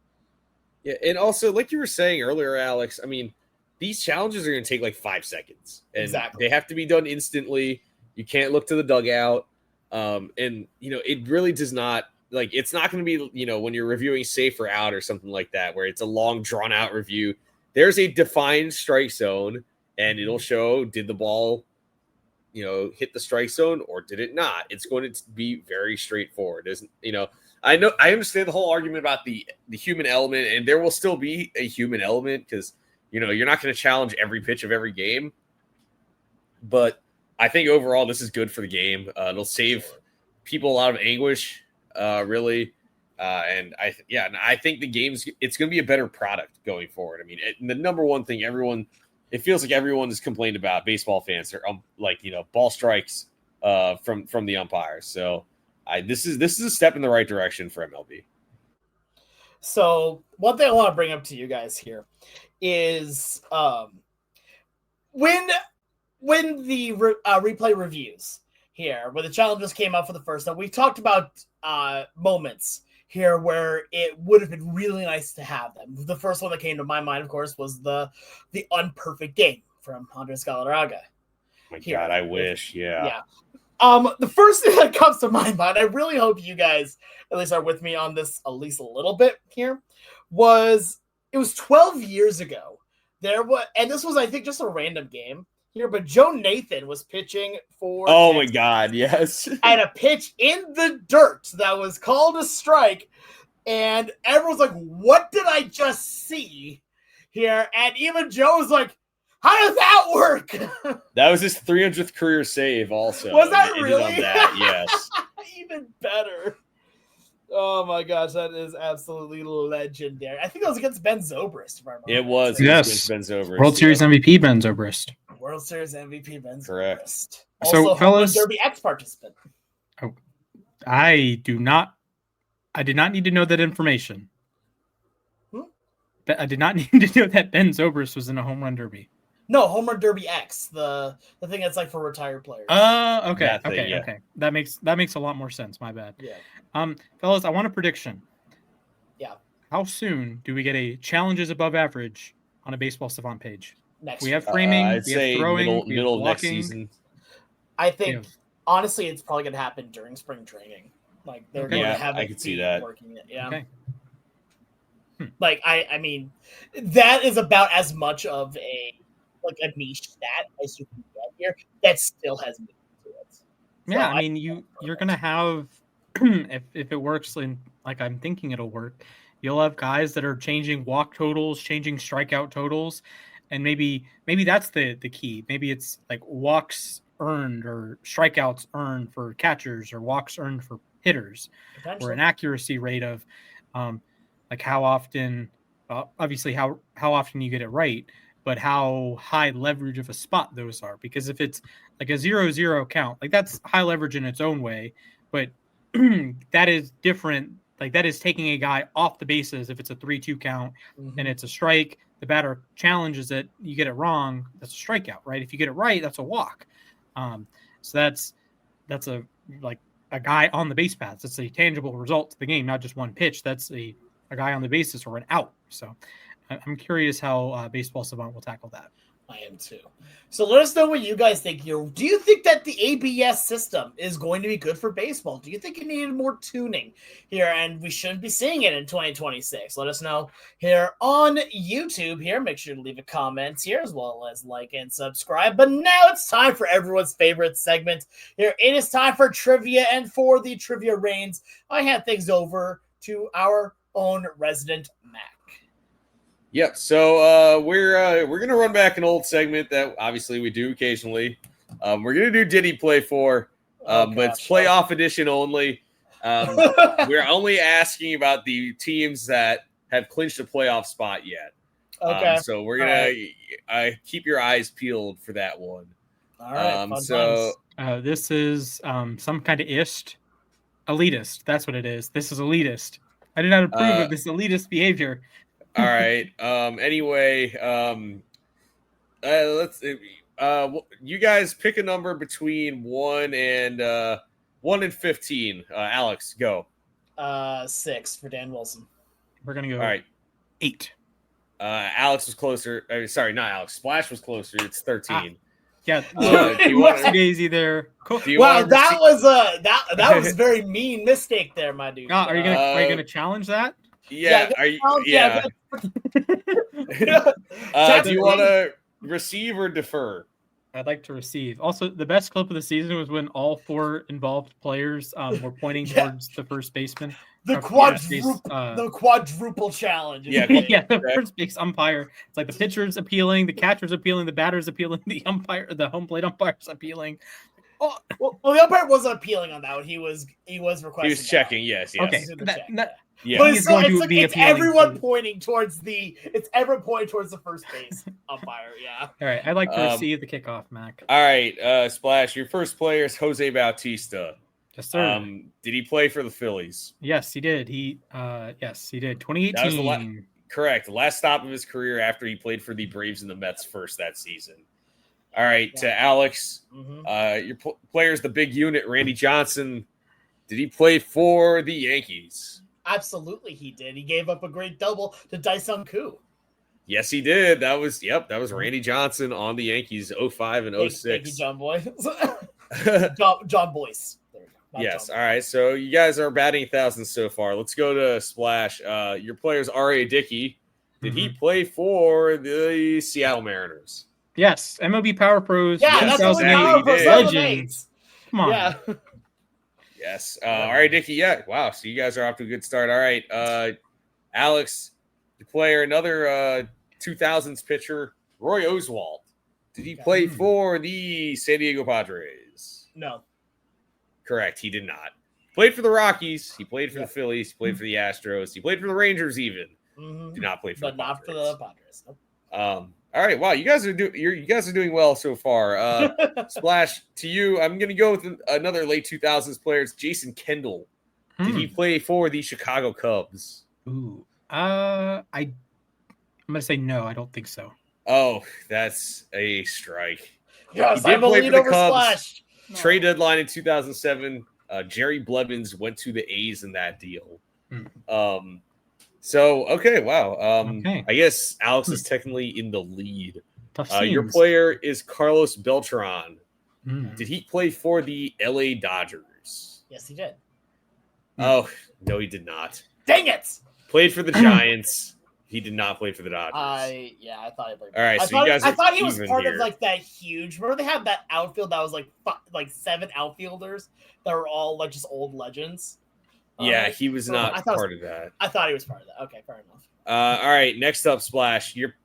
Yeah, and also, like you were saying earlier, Alex, I mean, these challenges are going to take like 5 seconds. And Exactly. they have to be done instantly. You can't look to the dugout. And, it really does not, like, it's not going to be, when you're reviewing safe or out or something like that, where it's a long, drawn-out review. There's a defined strike zone, and it'll show, did the ball, hit the strike zone or did it not? It's going to be very straightforward. I understand the whole argument about the human element, and there will still be a human element because, you're not going to challenge every pitch of every game. But I think overall this is good for the game. It'll save people a lot of anguish, really. And I think it's going to be a better product going forward. I mean, the number one thing it feels like everyone has complained about, baseball fans are ball strikes from the umpires. So this is a step in the right direction for MLB. So one thing I want to bring up to you guys here is when the replay reviews here, where the challenges came out for the first time, we talked about moments here where it would have been really nice to have them. The first one that came to my mind, of course, was the unperfect game from Andres Galarraga. My God, I wish, yeah. The first thing that comes to my mind, I really hope you guys at least are with me on this at least a little bit here, it was 12 years ago. And this was, I think, just a random game here, but Joe Nathan was pitching for Oh my God, yes. and a pitch in the dirt that was called a strike, and everyone's like, what did I just see here? And even Joe was like, how does that work? That was his 300th career save also. Was that really? On that, yes. Even better. Oh my gosh, that is absolutely legendary. I think that was against Ben Zobrist, if I remember. It was. Yes. Ben Zobrist. World Series MVP Ben Zobrist. World Series MVP Ben Correct. Zobrist. So, Also, fellas, Derby X participant. I did not need to know that information. I did not need to know that Ben Zobrist was in a home run derby. No, Home Run Derby X, the thing that's like for retired players. Okay. That thing, Okay. That makes a lot more sense. My bad. Yeah. Fellas, I want a prediction. Yeah. How soon do we get a challenges above average on a Baseball Savant page? Next We year. have framing, I'd we say have throwing, we have middle of next blocking. season. I think, Yeah. honestly, it's probably going to happen during spring training. Like, they're Okay. going to Yeah, have I could see that. working it. Yeah. Okay. Like, I mean, that is about as much of a niche stat as you can get here that still has meaning to it. So Yeah, I mean, you're gonna have if it works in like I'm thinking it'll work, you'll have guys that are changing walk totals, changing strikeout totals, and maybe that's the key. Maybe it's like walks earned or strikeouts earned for catchers or walks earned for hitters, or an accuracy rate of like how often, obviously how often you get it right, but how high leverage of a spot those are. Because if it's like a 0-0 count, like that's high leverage in its own way, but that is different. Like that is taking a guy off the bases. If it's a 3-2 count and it's a strike, the batter challenges it. You get it wrong, that's a strikeout, right? If you get it right, that's a walk. So that's a guy on the base paths. That's a tangible result to the game, not just one pitch. That's a guy on the bases or an out. So I'm curious how Baseball Savant will tackle that. I am too. So let us know what you guys think here. Do you think that the ABS system is going to be good for baseball? Do you think it needed more tuning here and we shouldn't be seeing it in 2026? Let us know here on YouTube here. Make sure to leave a comment here as well as like and subscribe. But now it's time for everyone's favorite segment here. It is time for trivia, and for the trivia reigns, I hand things over to our own resident Mac. Yep. So we're gonna run back an old segment that obviously we do occasionally. We're gonna do Did He Play For, but it's playoff edition only. We're only asking about the teams that have clinched a playoff spot yet. Okay. So we're gonna keep your eyes peeled for that one. All right. Fun So This is some kind of elitist. That's what it is. This is elitist. I do not approve of this elitist behavior. all right. Anyway, let's. You guys pick a number between 1 and 15. Alex, go. 6 for Dan Wilson. We're gonna go. All right. 8. Alex was closer. Sorry, not Alex. Splash was closer. It's 13. Yeah. Do you want Daisy there? Cool. Wow, that was a very mean mistake there, my dude. Are you gonna challenge that? Yeah. Yeah, Are you? yeah. Yeah. Do you want to receive or defer? I'd like to receive. Also, the best clip of the season was when all 4 involved players were pointing towards the first baseman. The quadruple challenge. Yeah, the first base umpire. It's like the pitcher's appealing, the catcher's appealing, the batter's appealing, the home plate umpire's appealing. Oh, well, the umpire wasn't appealing on that one. He was requesting. He was checking. Yes. Okay. Yeah. But it's everyone pointing towards the first base umpire. Yeah. All right. I'd like to receive the kickoff, Mac. All right, Splash. Your first player is Jose Bautista. Yes, sir. Did he play for the Phillies? Yes, he did. Yes, he did. 2018. Correct. The last stop of his career after he played for the Braves and the Mets first that season. All right, to Alex. Your player is the big unit, Randy Johnson. Did he play for the Yankees? Absolutely, he did. He gave up a great double to Dae-Sung Koo. Yes, he did. That was Randy Johnson on the Yankees 05 and 06. Thank you, John Boy. John Boyce. There we go. Yes. All right. So you guys are batting 1,000 so far. Let's go to Splash. Your player's R.A. Dickey. Did he play for the Seattle Mariners? Yes. MLB Power Pros. Yeah, that's what Power Pros legends. Come on. Yeah. Yes. All right, Dickey. Yeah. Wow. So you guys are off to a good start. All right. Alex, the player, another 2000s pitcher, Roy Oswalt. Did he play for the San Diego Padres? No. Correct. He did not. Played for the Rockies. He played for the Phillies. He played for the Astros. He played for the Rangers even. Did not play for the Padres. Not for the Padres. Nope. All right. Wow. You guys are doing well so far. Splash, to you, I'm going to go with another late 2000s player. It's Jason Kendall. Did he play for the Chicago Cubs? Ooh. I'm going to say no. I don't think so. Oh, that's a strike. Yes, he did play for the Cubs. Splash. Trade deadline in 2007. Jerry Blevins went to the A's in that deal. So, okay, wow. Okay. I guess Alex is technically in the lead. Tough Your scenes. player is Carlos Beltran. Mm. Did he play for the LA Dodgers? Yes, he did. Oh, no, he did not. Dang it! Played for the Giants. He did not play for the Dodgers. I thought he played. All right, I thought he was part here. of like that huge. Remember they had that outfield that was like 7 outfielders that were all like just old legends. Yeah, he was not part of that. I thought he was part of that. Okay, fair enough. All right, next up, Splash. Your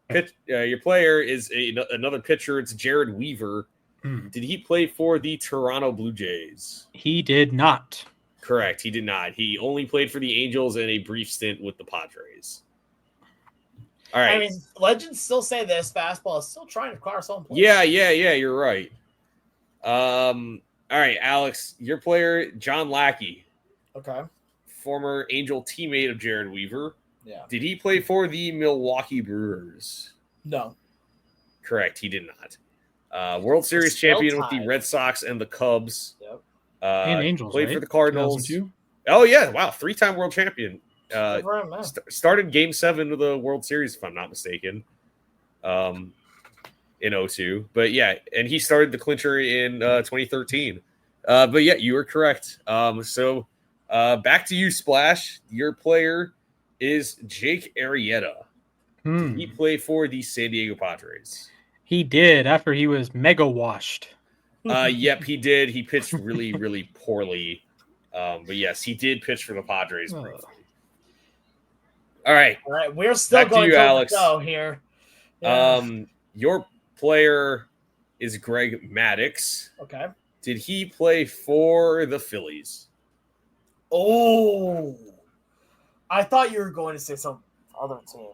player is another pitcher. It's Jared Weaver. Did he play for the Toronto Blue Jays? He did not. Correct, he did not. He only played for the Angels and a brief stint with the Padres. All right. I mean, legends still say this fastball is still trying to acquire some play. Yeah, you're right. All right, Alex, your player, John Lackey. Okay. Former Angel teammate of Jared Weaver. Yeah. Did he play for the Milwaukee Brewers? No. Correct, he did not. World Series champion with the Red Sox and the Cubs. Yep. And Angels, played right? for the Cardinals. 2002? Oh yeah, wow, 3-time world champion. Man. Started Game 7 of the World Series, if I'm not mistaken, in 2002. But yeah, and he started the clincher in 2013. But yeah, you were correct. So back to you, Splash. Your player is Jake Arrieta. He played for the San Diego Padres. He did after he was mega washed. Yep, he did. He pitched really, really poorly. But yes, he did pitch for the Padres briefly. All right. We're still Back to going you, to Alex. go here. Yeah. Your player is Greg Maddux. Okay. Did he play for the Phillies? Oh, I thought you were going to say some other team.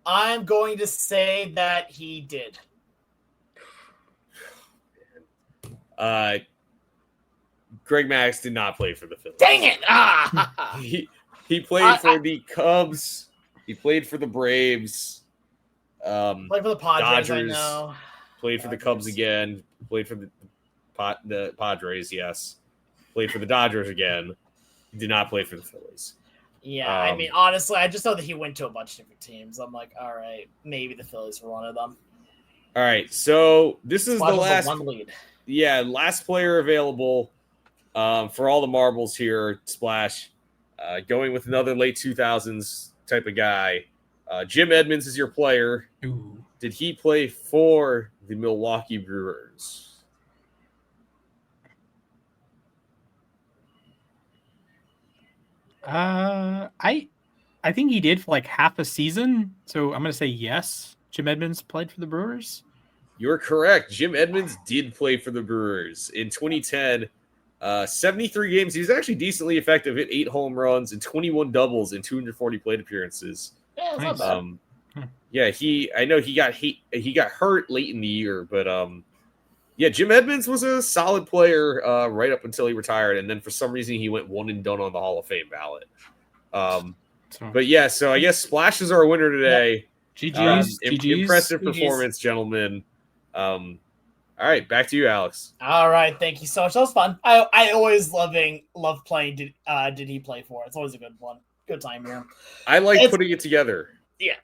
I'm going to say that he did. Greg Max did not play for the Phillies. Dang it! Ah! He played for the Cubs. He played for the Braves. Play for the Padres, I Dodgers. know. Played for the Cubs again. Played for the Padres, yes. Played for the Dodgers again. Did not play for the Phillies. Yeah, I mean, honestly, I just know that he went to a bunch of different teams. I'm like, all right, maybe the Phillies were one of them. All right, so this is Splash the was last one lead. Yeah, last player available for all the marbles here, Splash. Going with another late 2000s type of guy. Jim Edmonds is your player. Ooh. Did he play for the Milwaukee Brewers? I think he did for like half a season. So I'm going to say yes. Jim Edmonds played for the Brewers. You're correct. Jim Edmonds did play for the Brewers in 2010. 73 games. He was actually decently effective. Hit 8 home runs and 21 doubles in 240 plate appearances. Yeah, Nice. not bad. Yeah, I know he got hurt late in the year, but yeah, Jim Edmonds was a solid player right up until he retired, and then for some reason he went one and done on the Hall of Fame ballot. But yeah, so I guess Splash is our winner today. GG's. Impressive GG's. performance, gentlemen. All right, back to you, Alex. All right, thank you so much. That was fun. I always love playing. Did he play for? It's always a good one. Good time here. I like putting it together. Yeah.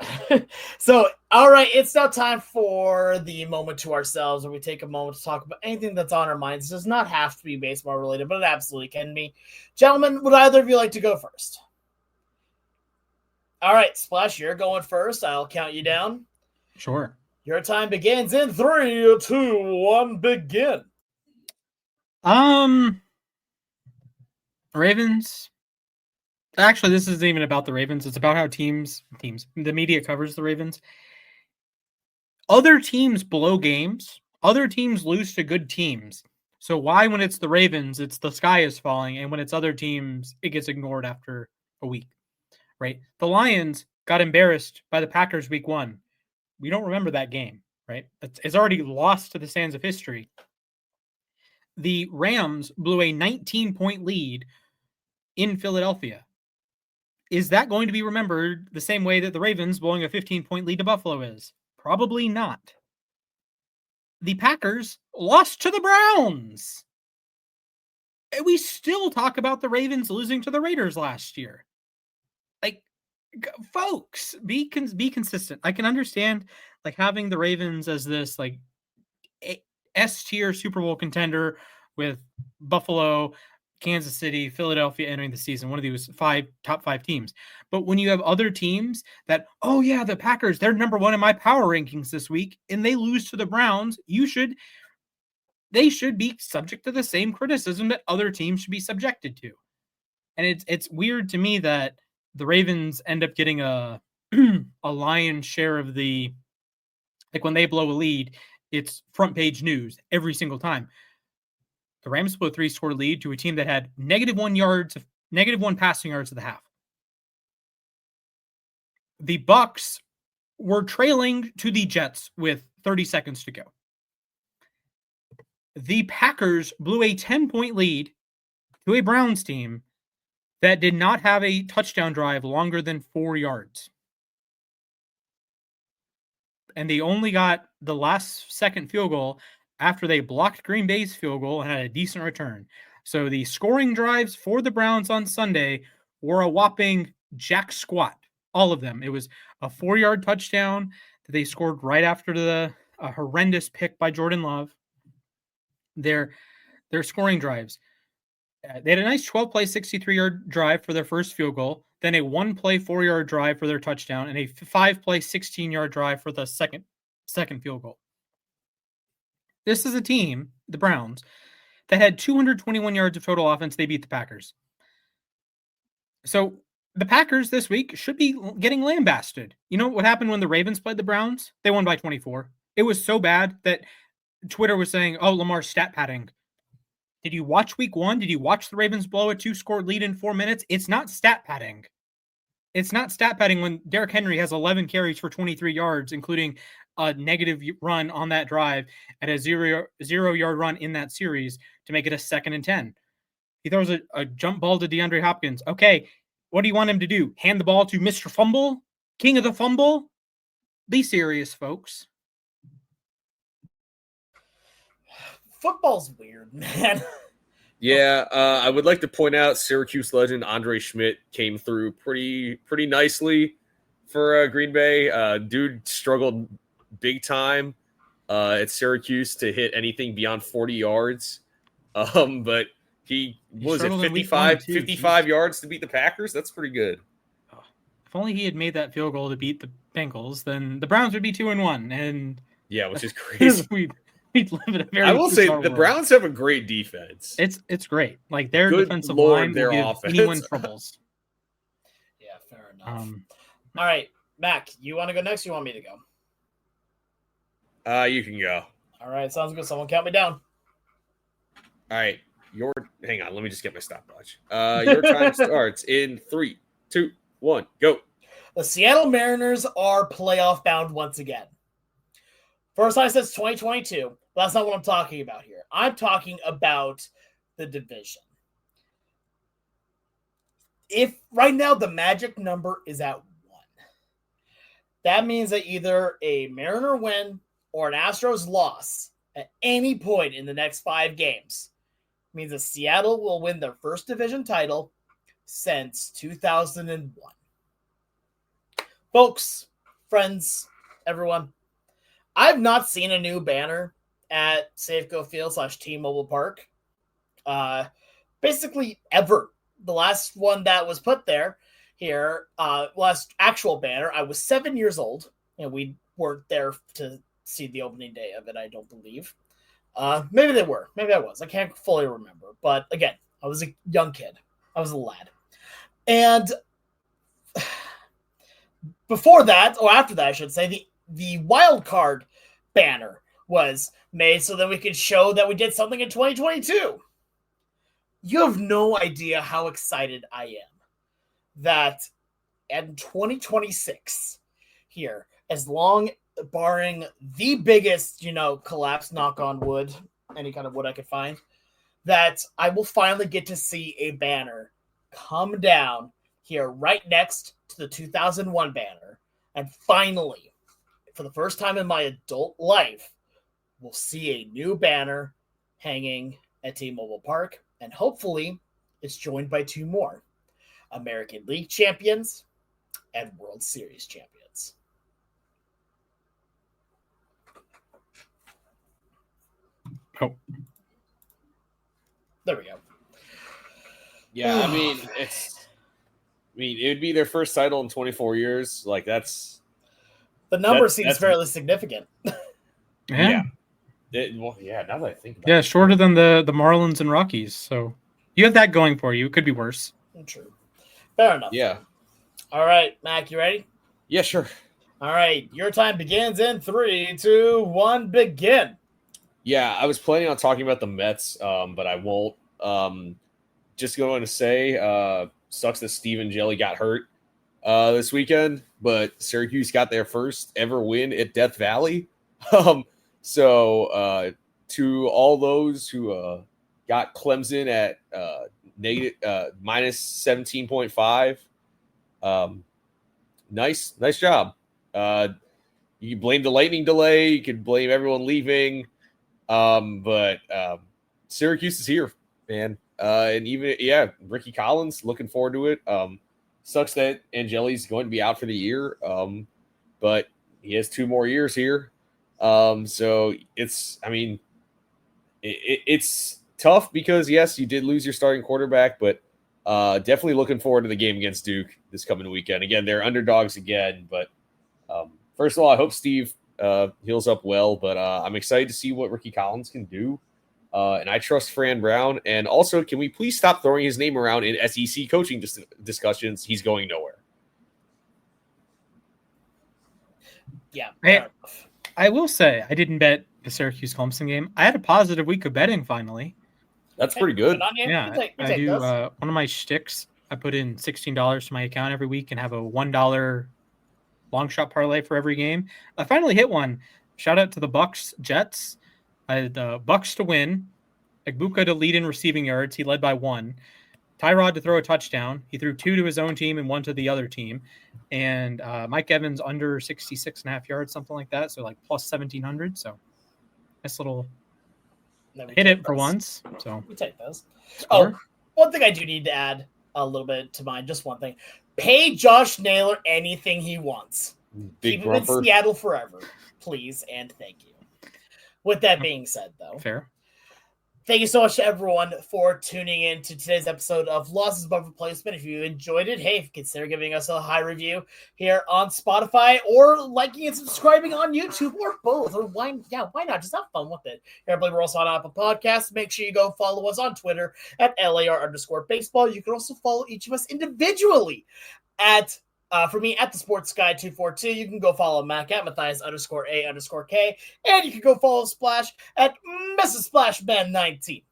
So, all right, it's now time for the moment to ourselves where we take a moment to talk about anything that's on our minds. It does not have to be baseball related, but it absolutely can be. Gentlemen, would either of you like to go first? All right, Splash, you're going first. I'll count you down. Sure. Your time begins in 3, 2, 1, begin. Ravens. Actually, this isn't even about the Ravens. It's about how teams, the media covers the Ravens. Other teams blow games. Other teams lose to good teams. So why, when it's the Ravens, it's the sky is falling, and when it's other teams, it gets ignored after a week, right? The Lions got embarrassed by the Packers week 1. We don't remember that game, right? It's already lost to the sands of history. The Rams blew a 19-point lead in Philadelphia. Is that going to be remembered the same way that the Ravens blowing a 15-point lead to Buffalo is? Probably not. The Packers lost to the Browns. And we still talk about the Ravens losing to the Raiders last year. Like, folks, be consistent. I can understand like having the Ravens as this like S-tier Super Bowl contender with Buffalo, Kansas City, Philadelphia entering the season, one of these top 5 teams. But when you have other teams that, oh yeah, the Packers, they're number 1 in my power rankings this week, and they lose to the Browns, they should be subject to the same criticism that other teams should be subjected to. And it's weird to me that the Ravens end up getting a lion's share of the, like when they blow a lead, it's front page news every single time. The Rams blew a 3-score lead to a team that had -1 passing yards at the half. The Bucks were trailing to the Jets with 30 seconds to go. The Packers blew a 10-point lead to a Browns team that did not have a touchdown drive longer than 4 yards. And they only got the last second field goal after they blocked Green Bay's field goal and had a decent return. So the scoring drives for the Browns on Sunday were a whopping jack squat. All of them. It was a 4-yard touchdown that they scored right after the horrendous pick by Jordan Love. Their scoring drives. They had a nice 12-play, 63-yard drive for their first field goal, then a 1-play, 4-yard drive for their touchdown, and a 5-play, 16-yard drive for the second field goal. This is a team, the Browns, that had 221 yards of total offense. They beat the Packers. So the Packers this week should be getting lambasted. You know what happened when the Ravens played the Browns? They won by 24. It was so bad that Twitter was saying, oh, Lamar's stat padding. Did you watch week 1? Did you watch the Ravens blow a 2-score lead in 4 minutes? It's not stat padding. it's not stat padding when Derrick Henry has 11 carries for 23 yards, including a negative run on that drive and a zero-yard run in that series to make it a 2nd and 10. He throws a jump ball to DeAndre Hopkins. Okay, what do you want him to do? Hand the ball to Mr. Fumble? King of the Fumble? Be serious, folks. Football's weird, man. Yeah, I would like to point out Syracuse legend Andre Schmidt came through pretty nicely for Green Bay. Dude struggled big time at Syracuse to hit anything beyond 40 yards. But he was at 55 yards to beat the Packers. That's pretty good. If only he had made that field goal to beat the Bengals, then the Browns would be 2-1. And yeah, which is crazy. We'd live in a very I will say the world. Browns have a great defense. It's great. Like their Good defensive Lord, line their will give offense. anyone troubles. Yeah, fair enough. All right, Mac, you want to go next? Or you want me to go? You can go. All right, sounds good. Someone count me down. All right, hang on. Let me just get my stopwatch. Your time starts in 3, 2, 1, go. The Seattle Mariners are playoff bound once again. First time since 2022. But that's not what I'm talking about here. I'm talking about the division. If right now the magic number is at 1, that means that either a Mariner win or an Astros loss at any point in the next 5 games means that Seattle will win their first division title since 2001. Folks, friends, everyone, I've not seen a new banner at Safeco Field / T-Mobile Park. Basically ever. The last one that was put there here, last actual banner, I was 7 years old, and we weren't there to see the opening day of it, I don't believe. Maybe they were. Maybe I was. I can't fully remember. But again, I was a young kid. I was a lad. And before that, or after that, I should say, the wild card banner was made so that we could show that we did something in 2022. You have no idea how excited I am that in 2026 here, as long barring the biggest, collapse, knock on wood, any kind of wood I could find, that I will finally get to see a banner come down here right next to the 2001 banner. And finally, for the first time in my adult life, we'll see a new banner hanging at T-Mobile Park. And hopefully it's joined by 2 more American League champions and World Series champions. Oh. There we go. Yeah, it would be their first title in 24 years. Like that's the number seems fairly significant. Yeah. Now that I think about it. Yeah, shorter than the Marlins and Rockies. So you have that going for you. It could be worse. True. Fair enough. Yeah. All right, Mac, you ready? Yeah, sure. All right, your time begins in 3, 2, 1, begin. Yeah, I was planning on talking about the Mets, but I won't. Just going to say, sucks that Steven Jelly got hurt this weekend, but Syracuse got their first ever win at Death Valley. So to all those who got Clemson at minus 17.5, nice job. You can blame the lightning delay. You can blame everyone leaving. But Syracuse is here, man. And even, Ricky Collins, looking forward to it. Sucks that Angeli's going to be out for the year. But he has 2 more years here. So it's tough because yes, you did lose your starting quarterback, but definitely looking forward to the game against Duke this coming weekend. Again, they're underdogs again, but first of all, I hope Steve heals up well, but I'm excited to see what Ricky Collins can do. And I trust Fran Brown. And also, can we please stop throwing his name around in SEC coaching discussions? He's going nowhere. Yeah. I will say I didn't bet the Syracuse Clemson game. I had a positive week of betting finally. That's pretty good. Yeah, I do. One of my shticks I put in $16 to my account every week and have a $1 long shot parlay for every game. I finally hit one. Shout out to the Bucks Jets. I had the Bucks to win, Egbuka to lead in receiving yards. He led by 1. Tyrod to throw a touchdown. He threw 2 to his own team and 1 to the other team. And Mike Evans under 66.5 yards, something like that. So like plus 1,700. So nice little hit it for once. So we take those. Score. Oh, one thing I do need to add a little bit to mine. Just one thing. Pay Josh Naylor anything he wants. Big Keep him in grumper. Seattle forever. Please and thank you. With that being said, though. Fair. Thank you so much to everyone for tuning in to today's episode of Losses Above Replacement. If you enjoyed it, hey, consider giving us a high review here on Spotify or liking and subscribing on YouTube or both. Or why not? Just have fun with it. Here, I believe we're also on Apple Podcasts. Make sure you go follow us on Twitter at LAR_baseball. You can also follow each of us individually at for me, at the Sports Guy 242, you can go follow Mac at Mathias_A_K, and you can go follow Splash at Mrs. Splashman19.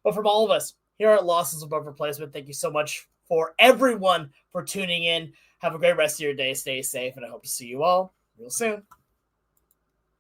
But from all of us here at Losses Above Replacement, thank you so much for everyone for tuning in. Have a great rest of your day. Stay safe, and I hope to see you all real soon.